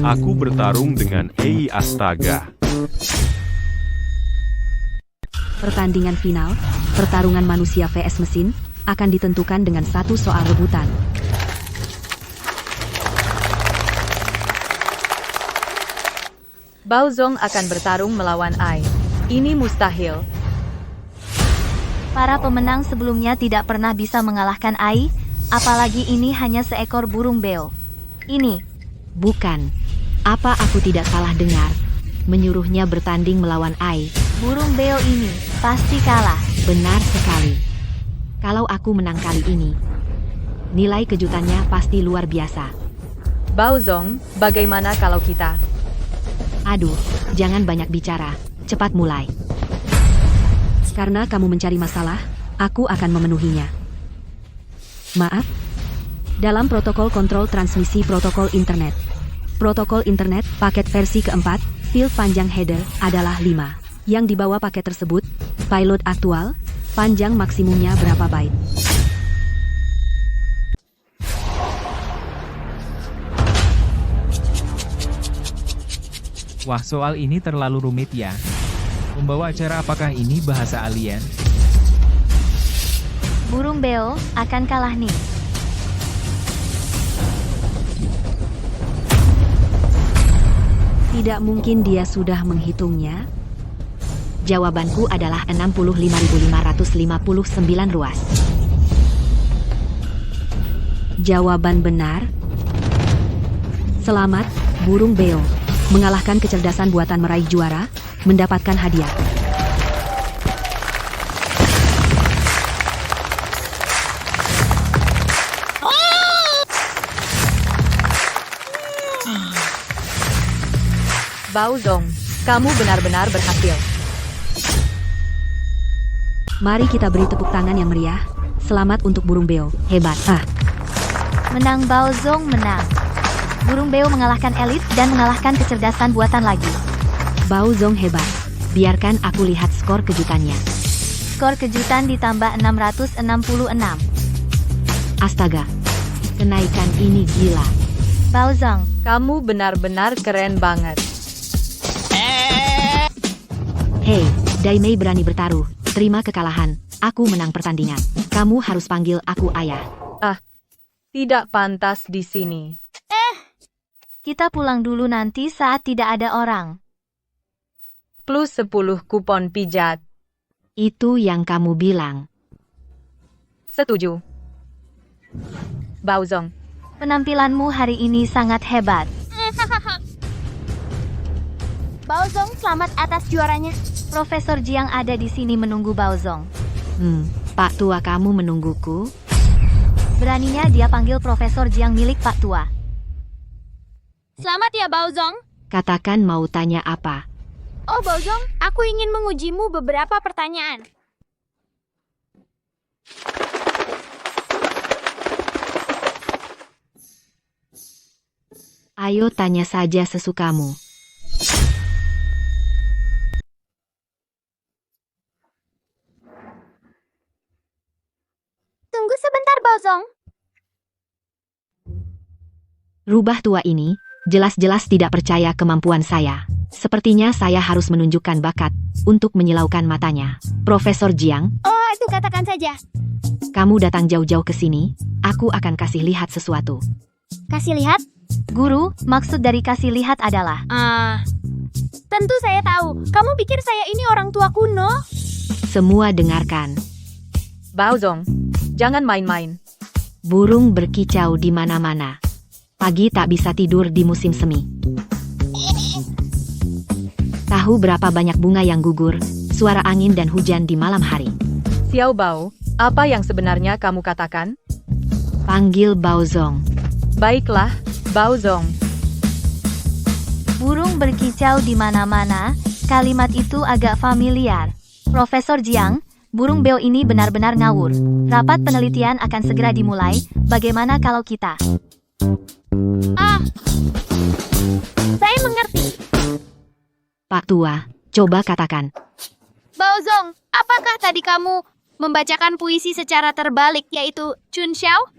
Speaker 2: Aku bertarung dengan Ei Astaga.
Speaker 1: Pertandingan final, pertarungan manusia vs mesin, akan ditentukan dengan satu soal rebutan.
Speaker 7: Baozong akan bertarung melawan Ai. Ini mustahil.
Speaker 5: Para pemenang sebelumnya tidak pernah bisa mengalahkan Ai, apalagi ini hanya seekor burung beo. Ini.
Speaker 1: Bukan. Apa aku tidak salah dengar? Menyuruhnya bertanding melawan Ai.
Speaker 5: Burung beo ini pasti kalah.
Speaker 1: Benar sekali. Kalau aku menang kali ini, nilai kejutannya pasti luar biasa.
Speaker 7: Baozong, bagaimana kalau kita?
Speaker 1: Aduh, jangan banyak bicara. Cepat mulai. Karena kamu mencari masalah, aku akan memenuhinya. Maaf. Dalam protokol kontrol transmisi protokol internet. Protokol internet, paket versi keempat, field panjang header, adalah 5. Yang dibawa paket tersebut, payload aktual, panjang maksimumnya berapa byte?
Speaker 8: Wah, soal ini terlalu rumit ya. Pembawa acara apakah ini bahasa alien?
Speaker 5: Burung beo akan kalah nih.
Speaker 1: Tidak mungkin dia sudah menghitungnya. Jawabanku adalah 65.559 ruas. Jawaban benar. Selamat, burung beo. Mengalahkan kecerdasan buatan meraih juara, mendapatkan hadiah.
Speaker 7: Baozong, kamu benar-benar berhasil.
Speaker 1: Mari kita beri tepuk tangan yang meriah. Selamat untuk burung beo, hebat.
Speaker 5: Menang Baozong menang. Burung beo mengalahkan elit dan mengalahkan kecerdasan buatan lagi.
Speaker 1: Baozong hebat. Biarkan aku lihat skor kejutannya.
Speaker 5: Skor kejutan ditambah 666.
Speaker 1: Astaga. Kenaikan ini gila.
Speaker 5: Baozong,
Speaker 7: Kamu benar-benar keren banget.
Speaker 1: Hei, Daimei berani bertaruh. Terima kekalahan. Aku menang pertandingan. Kamu harus panggil aku ayah.
Speaker 7: Tidak pantas di sini.
Speaker 5: kita pulang dulu nanti saat tidak ada orang.
Speaker 7: Plus 10 kupon pijat.
Speaker 1: Itu yang kamu bilang.
Speaker 7: Setuju. Baozong,
Speaker 5: Penampilanmu hari ini sangat hebat.
Speaker 10: Baozong, selamat atas juaranya.
Speaker 5: Profesor Jiang ada di sini menunggu Baozong.
Speaker 1: Pak Tua kamu menungguku?
Speaker 5: Beraninya dia panggil Profesor Jiang milik Pak Tua.
Speaker 10: Selamat ya, Baozong.
Speaker 1: Katakan mau tanya apa?
Speaker 10: Oh, Baozong, aku ingin mengujimu beberapa pertanyaan.
Speaker 1: Ayo tanya saja sesukamu.
Speaker 10: Tunggu sebentar, Baozong.
Speaker 1: Rubah tua ini, jelas-jelas tidak percaya kemampuan saya. Sepertinya saya harus menunjukkan bakat untuk menyilaukan matanya. Profesor Jiang,
Speaker 10: Oh, itu katakan saja.
Speaker 1: kamu datang jauh-jauh ke sini, aku akan kasih lihat sesuatu.
Speaker 10: Kasih lihat?
Speaker 5: Guru, maksud dari kasih lihat adalah...
Speaker 10: Tentu saya tahu. Kamu pikir saya ini orang tua kuno?
Speaker 1: Semua dengarkan.
Speaker 7: Baozong, jangan main-main.
Speaker 1: Burung berkicau di mana-mana. Pagi tak bisa tidur di musim semi. Tahu berapa banyak bunga yang gugur, suara angin dan hujan di malam hari.
Speaker 7: Xiao Bao, Apa yang sebenarnya kamu katakan?
Speaker 1: Panggil Baozong.
Speaker 7: Baiklah, Baozong.
Speaker 5: Burung berkicau di mana-mana, kalimat itu agak familiar. Profesor Jiang, burung beo ini benar-benar ngawur. Rapat penelitian akan segera dimulai, bagaimana kalau kita...
Speaker 10: Saya mengerti.
Speaker 1: Pak Tua, coba katakan.
Speaker 10: Baozong, apakah tadi kamu membacakan puisi secara terbalik, yaitu Chun Xiao?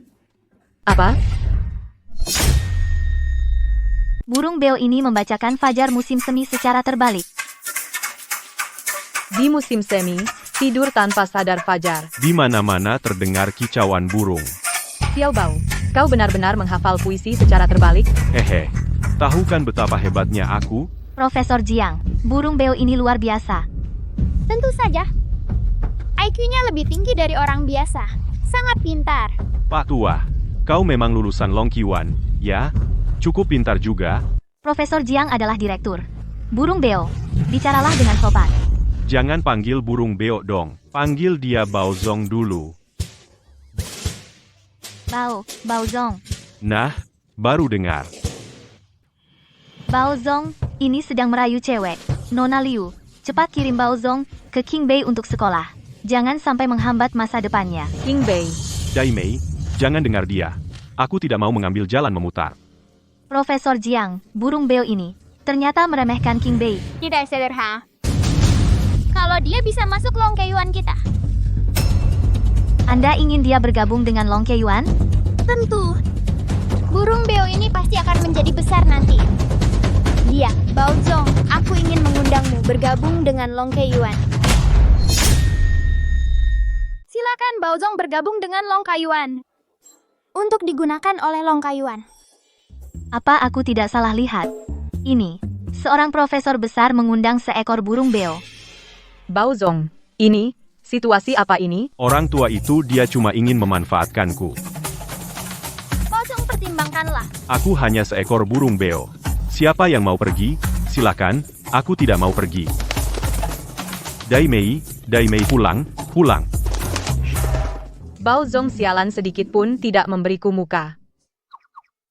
Speaker 7: Apa?
Speaker 5: Burung beo ini membacakan fajar musim semi secara terbalik.
Speaker 7: Di musim semi, tidur tanpa sadar fajar.
Speaker 2: Di mana-mana terdengar kicauan burung.
Speaker 7: Xiao Bao, kau benar-benar menghafal puisi secara terbalik?
Speaker 2: Hehe, tahu kan betapa hebatnya aku?
Speaker 5: Profesor Jiang, burung beo ini luar biasa.
Speaker 10: Tentu saja. IQ-nya lebih tinggi dari orang biasa. Sangat pintar.
Speaker 2: Pak Tua, kau memang lulusan Long Qiuan, ya? Cukup pintar juga.
Speaker 5: Profesor Jiang adalah direktur. Burung beo, bicaralah dengan sopan.
Speaker 2: Jangan panggil burung beo dong. Panggil dia Baozong dulu.
Speaker 5: Baozong.
Speaker 2: Nah, baru dengar.
Speaker 5: Baozong, ini sedang merayu cewek. Nona Liu, cepat kirim Baozong ke King Bei untuk sekolah. Jangan sampai menghambat masa depannya.
Speaker 7: King Bei.
Speaker 2: Dai Mei, jangan dengar dia. Aku tidak mau mengambil jalan memutar.
Speaker 5: Profesor Jiang, burung beo ini ternyata meremehkan King Bei.
Speaker 10: Tidak sederhana. Kalau dia bisa masuk Long Qiuan kita.
Speaker 5: Anda ingin dia bergabung dengan Long Qiuan?
Speaker 10: Tentu. Burung beo ini pasti akan menjadi besar nanti. Dia, Baozong, aku ingin mengundangmu bergabung dengan Long Qiuan. Silakan Baozong bergabung dengan Long Qiuan. Untuk digunakan oleh Long Qiuan.
Speaker 5: Apa aku tidak salah lihat? Ini, seorang profesor besar mengundang seekor burung beo.
Speaker 7: Baozong, ini, situasi apa ini?
Speaker 2: Orang tua itu dia cuma ingin memanfaatkanku.
Speaker 10: Baozong, pertimbangkanlah.
Speaker 2: Aku hanya seekor burung beo. Siapa yang mau pergi? Silakan, aku tidak mau pergi. Dai Mei pulang.
Speaker 7: Baozong sialan sedikit pun tidak memberiku muka.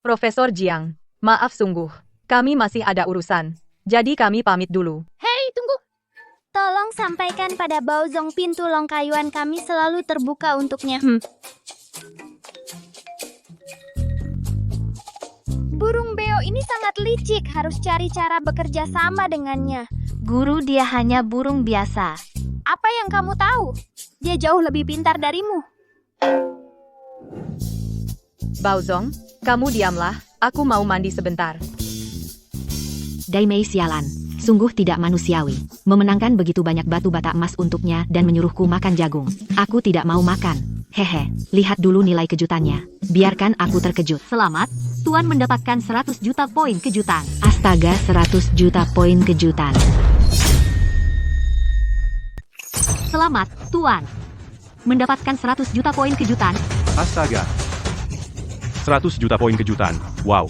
Speaker 7: Profesor Jiang, maaf sungguh. Kami masih ada urusan. Jadi kami pamit dulu.
Speaker 10: Hei, tunggu. Tolong sampaikan pada Baozong pintu Long Qiuan kami selalu terbuka untuknya. Burung beo ini sangat licik, harus cari cara bekerja sama dengannya.
Speaker 5: Guru, dia hanya burung biasa.
Speaker 10: Apa yang kamu tahu? Dia jauh lebih pintar darimu.
Speaker 7: Baozong, kamu diamlah, aku mau mandi sebentar.
Speaker 1: Dai Mei sialan, sungguh tidak manusiawi. Memenangkan begitu banyak batu bata emas untuknya dan menyuruhku makan jagung. Aku tidak mau makan. Hehe, lihat dulu nilai kejutannya. Biarkan aku terkejut. Selamat, Tuan mendapatkan 100 juta poin kejutan. Astaga, 100 juta poin kejutan. Selamat, Tuan. Mendapatkan 100 juta poin kejutan.
Speaker 2: Astaga. 100 juta poin kejutan. Wow.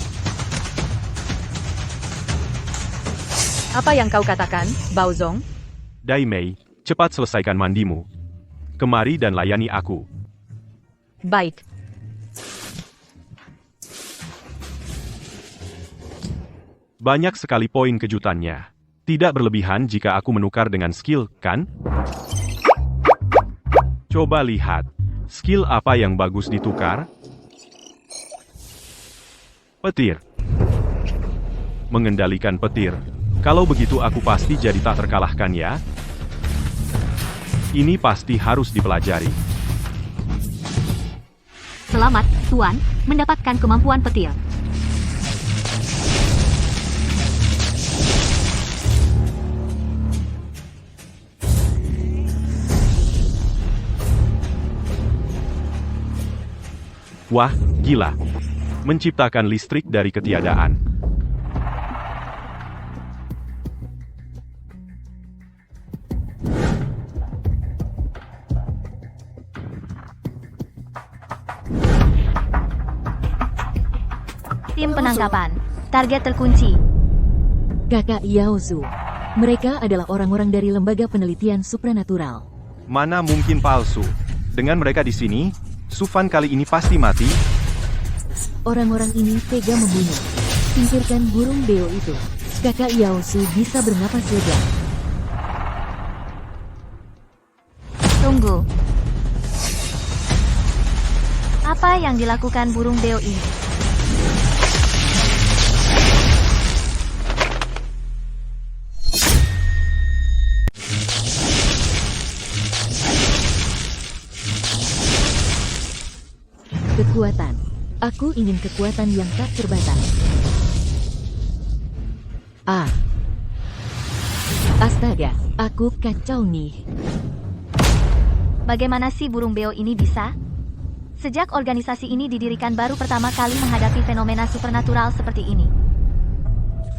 Speaker 7: Apa yang kau katakan, Baozong?
Speaker 2: Dai Mei, cepat selesaikan mandimu. Kemari dan layani aku.
Speaker 7: Baik.
Speaker 2: Banyak sekali poin kejutannya. Tidak berlebihan jika aku menukar dengan skill, kan? Coba lihat. Skill apa yang bagus ditukar? Petir. Mengendalikan petir. Kalau begitu aku pasti jadi tak terkalahkan ya. Ini pasti harus dipelajari.
Speaker 1: Selamat, Tuan, mendapatkan kemampuan petir.
Speaker 2: Wah, gila. Menciptakan listrik dari ketiadaan.
Speaker 5: Tim penangkapan. Target terkunci.
Speaker 4: Kakak Yaozu. Mereka adalah orang-orang dari Lembaga Penelitian Supranatural.
Speaker 2: Mana mungkin palsu? Dengan mereka di sini, Sufan kali ini pasti mati.
Speaker 4: Orang-orang ini tega membunuh. Singkirkan burung beo itu. Kakak Yaosu bisa bernapas lega.
Speaker 5: Tunggu. Apa yang dilakukan burung beo ini?
Speaker 4: Kekuatan. Aku ingin kekuatan yang tak terbatas. Astaga, aku kacau nih.
Speaker 5: Bagaimana sih burung beo ini bisa? Sejak organisasi ini didirikan baru pertama kali menghadapi fenomena supernatural seperti ini.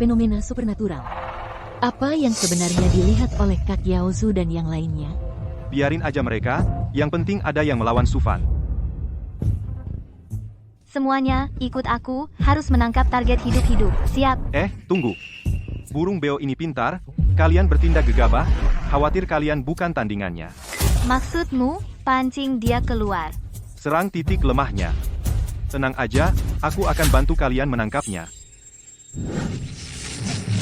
Speaker 4: Fenomena supernatural. Apa yang sebenarnya dilihat oleh Kak Yaozu dan yang lainnya?
Speaker 2: Biarin aja mereka, yang penting ada yang melawan Sufan.
Speaker 5: Semuanya, ikut aku, harus menangkap target hidup-hidup. Siap.
Speaker 2: Tunggu. Burung beo ini pintar, kalian bertindak gegabah, khawatir kalian bukan tandingannya.
Speaker 5: Maksudmu, pancing dia keluar.
Speaker 2: Serang titik lemahnya. Tenang aja, aku akan bantu kalian menangkapnya.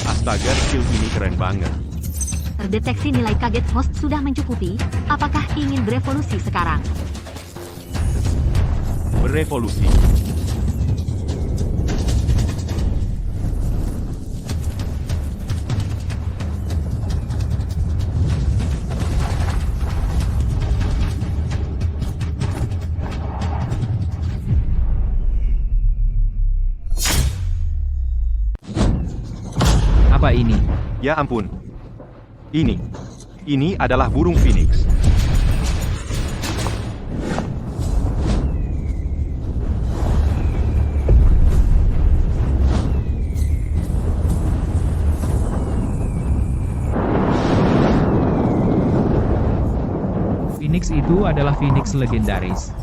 Speaker 2: Astaga, skill ini keren banget.
Speaker 1: Terdeteksi nilai kaget host sudah mencukupi, apakah ingin berevolusi sekarang?
Speaker 2: Berevolusi.
Speaker 8: Apa ini?
Speaker 2: Ya ampun. Ini adalah burung phoenix.
Speaker 8: Phoenix itu adalah Phoenix legendaris.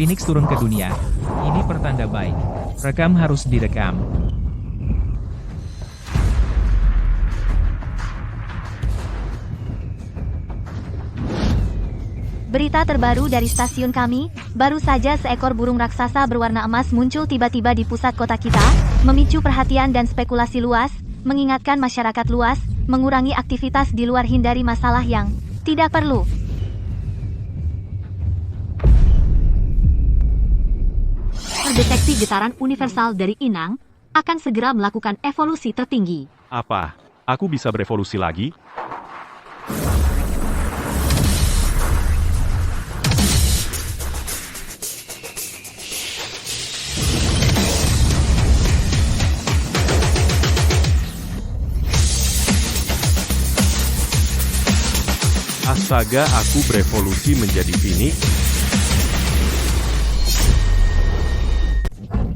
Speaker 8: Phoenix turun ke dunia. Ini pertanda baik. Rekam harus direkam.
Speaker 5: Berita terbaru dari stasiun kami, baru saja seekor burung raksasa berwarna emas muncul tiba-tiba di pusat kota kita, memicu perhatian dan spekulasi luas, mengingatkan masyarakat luas, mengurangi aktivitas di luar, hindari masalah yang tidak perlu.
Speaker 1: Terdeteksi getaran universal dari inang, akan segera melakukan evolusi tertinggi.
Speaker 2: Apa? Aku bisa berevolusi lagi? Astaga, aku berevolusi menjadi Phoenix.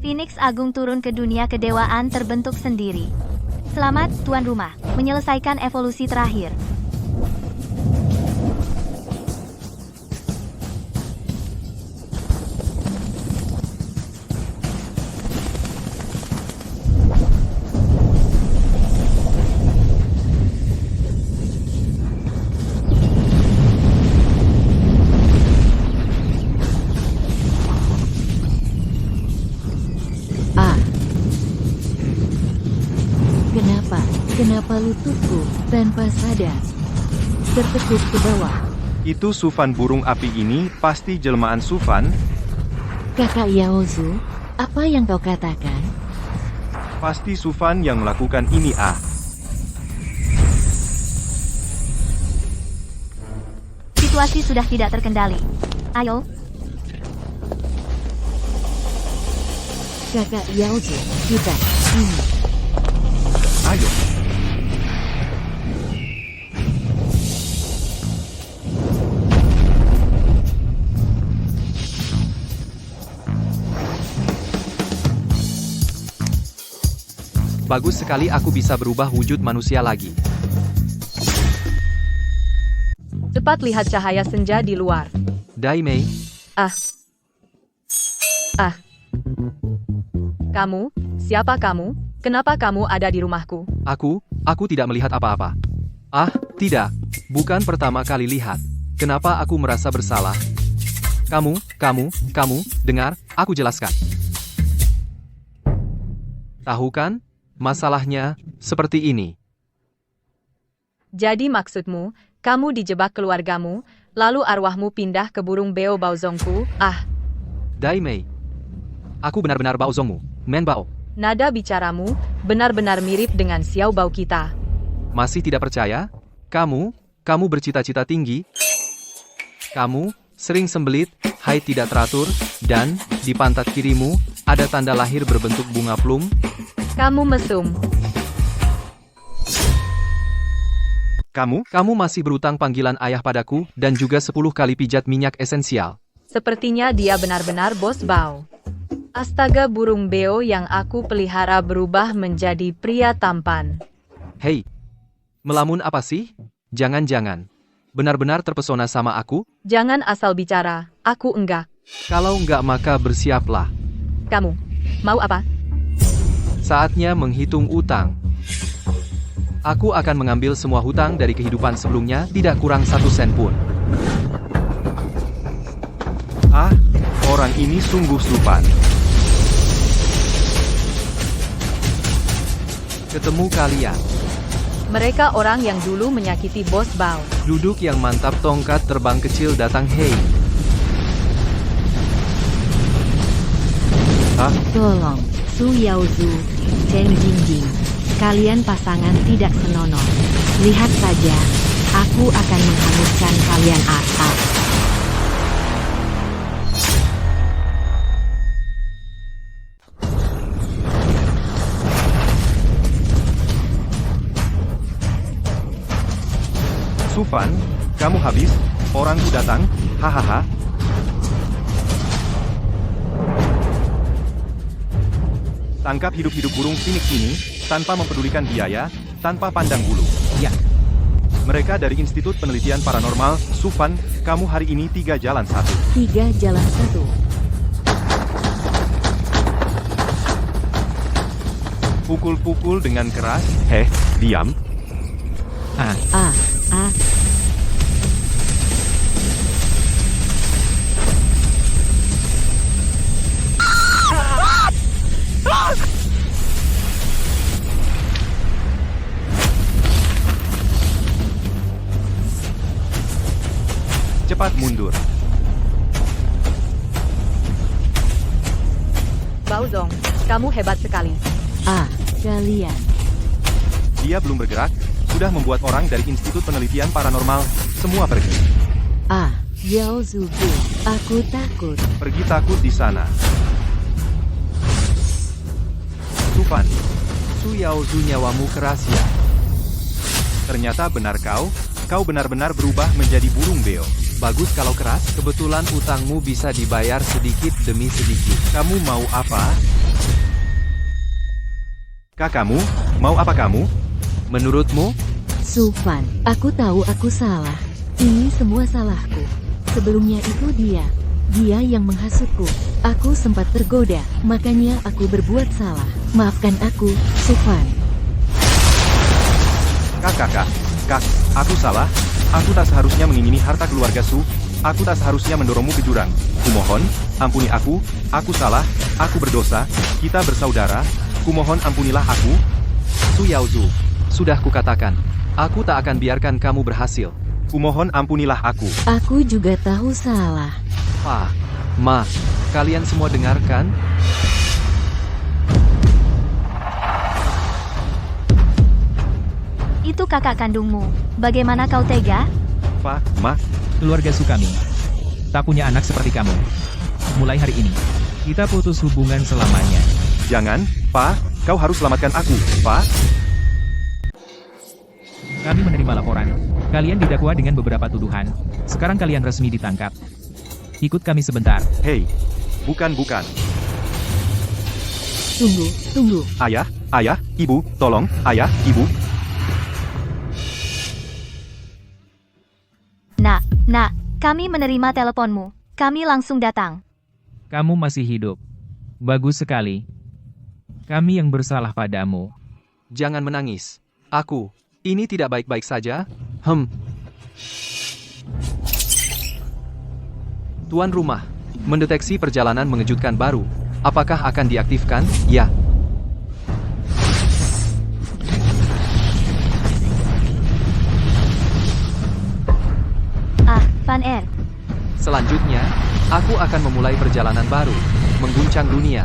Speaker 5: Phoenix Agung turun ke dunia kedewaan terbentuk sendiri. Selamat, tuan rumah, menyelesaikan evolusi terakhir.
Speaker 4: Kenapa lututku tanpa sadar tertekuk ke bawah?
Speaker 2: Itu Sufan burung api ini pasti jelmaan Sufan.
Speaker 4: Kakak Yaozu, apa yang kau katakan?
Speaker 2: Pasti Sufan yang melakukan ini.
Speaker 5: Situasi sudah tidak terkendali. Ayo.
Speaker 4: Kakak Yaozu, kita ini.
Speaker 2: Ayo.
Speaker 3: Bagus sekali, aku bisa berubah wujud manusia lagi.
Speaker 7: Cepat lihat cahaya senja di luar.
Speaker 3: Daimei,
Speaker 7: Kamu? Siapa kamu? Kenapa kamu ada di rumahku?
Speaker 3: aku tidak melihat apa-apa. Tidak. Bukan pertama kali lihat. Kenapa aku merasa bersalah? Kamu, dengar, aku jelaskan. Tahu kan, masalahnya seperti ini.
Speaker 7: Jadi maksudmu, kamu dijebak keluargamu, lalu arwahmu pindah ke burung beo Baozongku?
Speaker 3: Daimei, aku benar-benar Baozongmu, Men Bao.
Speaker 7: Nada bicaramu benar-benar mirip dengan Xiao Bao kita.
Speaker 3: Masih tidak percaya? Kamu bercita-cita tinggi. Kamu sering sembelit, haid tidak teratur, dan di pantat kirimu ada tanda lahir berbentuk bunga plum.
Speaker 7: Kamu mesum.
Speaker 3: Kamu masih berutang panggilan ayah padaku dan juga 10 kali pijat minyak esensial.
Speaker 7: Sepertinya dia benar-benar bos Bao. Astaga, burung beo yang aku pelihara berubah menjadi pria tampan.
Speaker 3: Hei, melamun apa sih? Jangan-jangan benar-benar terpesona sama aku?
Speaker 7: Jangan asal bicara, aku enggak.
Speaker 3: Kalau enggak maka bersiaplah.
Speaker 7: Kamu, mau apa?
Speaker 3: Saatnya menghitung utang. Aku akan mengambil semua hutang dari kehidupan sebelumnya, tidak kurang 1 sen pun.
Speaker 2: Orang ini sungguh Sufan.
Speaker 3: Ketemu kalian.
Speaker 7: Mereka orang yang dulu menyakiti bos Bao.
Speaker 3: Duduk yang mantap, tongkat terbang kecil datang. Hei.
Speaker 1: Tolong, Su Yaozu, Chen Jingjing. Kalian pasangan tidak senonoh. Lihat saja, aku akan menghanguskan kalian asap.
Speaker 2: Sufan, kamu habis, orangku datang, hahaha. Tangkap hidup-hidup burung Phoenix ini, tanpa mempedulikan biaya, tanpa pandang bulu.
Speaker 8: Ya.
Speaker 2: Mereka dari Institut Penelitian Paranormal. Sufan, kamu hari ini 3 jalan 1.
Speaker 4: 3 jalan 1.
Speaker 2: Pukul-pukul dengan keras. Diam. Cepat mundur.
Speaker 7: Baozong, kamu hebat sekali.
Speaker 4: Kalian.
Speaker 2: Dia belum bergerak, sudah membuat orang dari Institut Penelitian Paranormal semua pergi.
Speaker 4: Yaozu, aku takut.
Speaker 2: Pergi takut di sana. Sufan,
Speaker 3: Su Yaozu, nyawamu keras ya.
Speaker 2: ternyata benar kau benar-benar berubah menjadi burung beo.
Speaker 3: Bagus kalau keras, kebetulan utangmu bisa dibayar sedikit demi sedikit.
Speaker 2: Kamu mau apa? Kakakmu, mau apa kamu?
Speaker 3: Menurutmu?
Speaker 4: Sufan, aku tahu aku salah. Ini semua salahku. Sebelumnya itu dia yang menghasutku. Aku sempat tergoda, makanya aku berbuat salah. Maafkan aku, Sufan.
Speaker 2: Kak, aku salah. Aku tak seharusnya mengingini harta keluarga Su. Aku tak seharusnya mendorongmu ke jurang. Kumohon, ampuni aku salah, aku berdosa, kita bersaudara, kumohon ampunilah aku.
Speaker 3: Su Yaozu, sudah kukatakan, aku tak akan biarkan kamu berhasil.
Speaker 2: Kumohon ampunilah aku.
Speaker 4: Aku juga tahu salah.
Speaker 3: Pa, Ma, kalian semua dengarkan?
Speaker 5: Itu kakak kandungmu. Bagaimana kau tega?
Speaker 2: Pa, Ma,
Speaker 8: Keluarga Su kami tak punya anak seperti kamu. Mulai hari ini, kita putus hubungan selamanya.
Speaker 2: jangan, Pa, kau harus selamatkan aku, Pa.
Speaker 8: Kami menerima laporan. Kalian didakwa dengan beberapa tuduhan. Sekarang kalian resmi ditangkap. Ikut kami sebentar.
Speaker 2: Hei, bukan.
Speaker 4: Tunggu.
Speaker 2: Ayah, ibu, tolong, ayah, ibu.
Speaker 5: Nak, kami menerima teleponmu. Kami langsung datang.
Speaker 8: Kamu masih hidup. Bagus sekali. Kami yang bersalah padamu.
Speaker 3: Jangan menangis. Ini tidak baik-baik saja. Tuan rumah, mendeteksi perjalanan mengejutkan baru. Apakah akan diaktifkan? Ya.
Speaker 5: Van Er.
Speaker 3: Selanjutnya, aku akan memulai perjalanan baru, mengguncang dunia.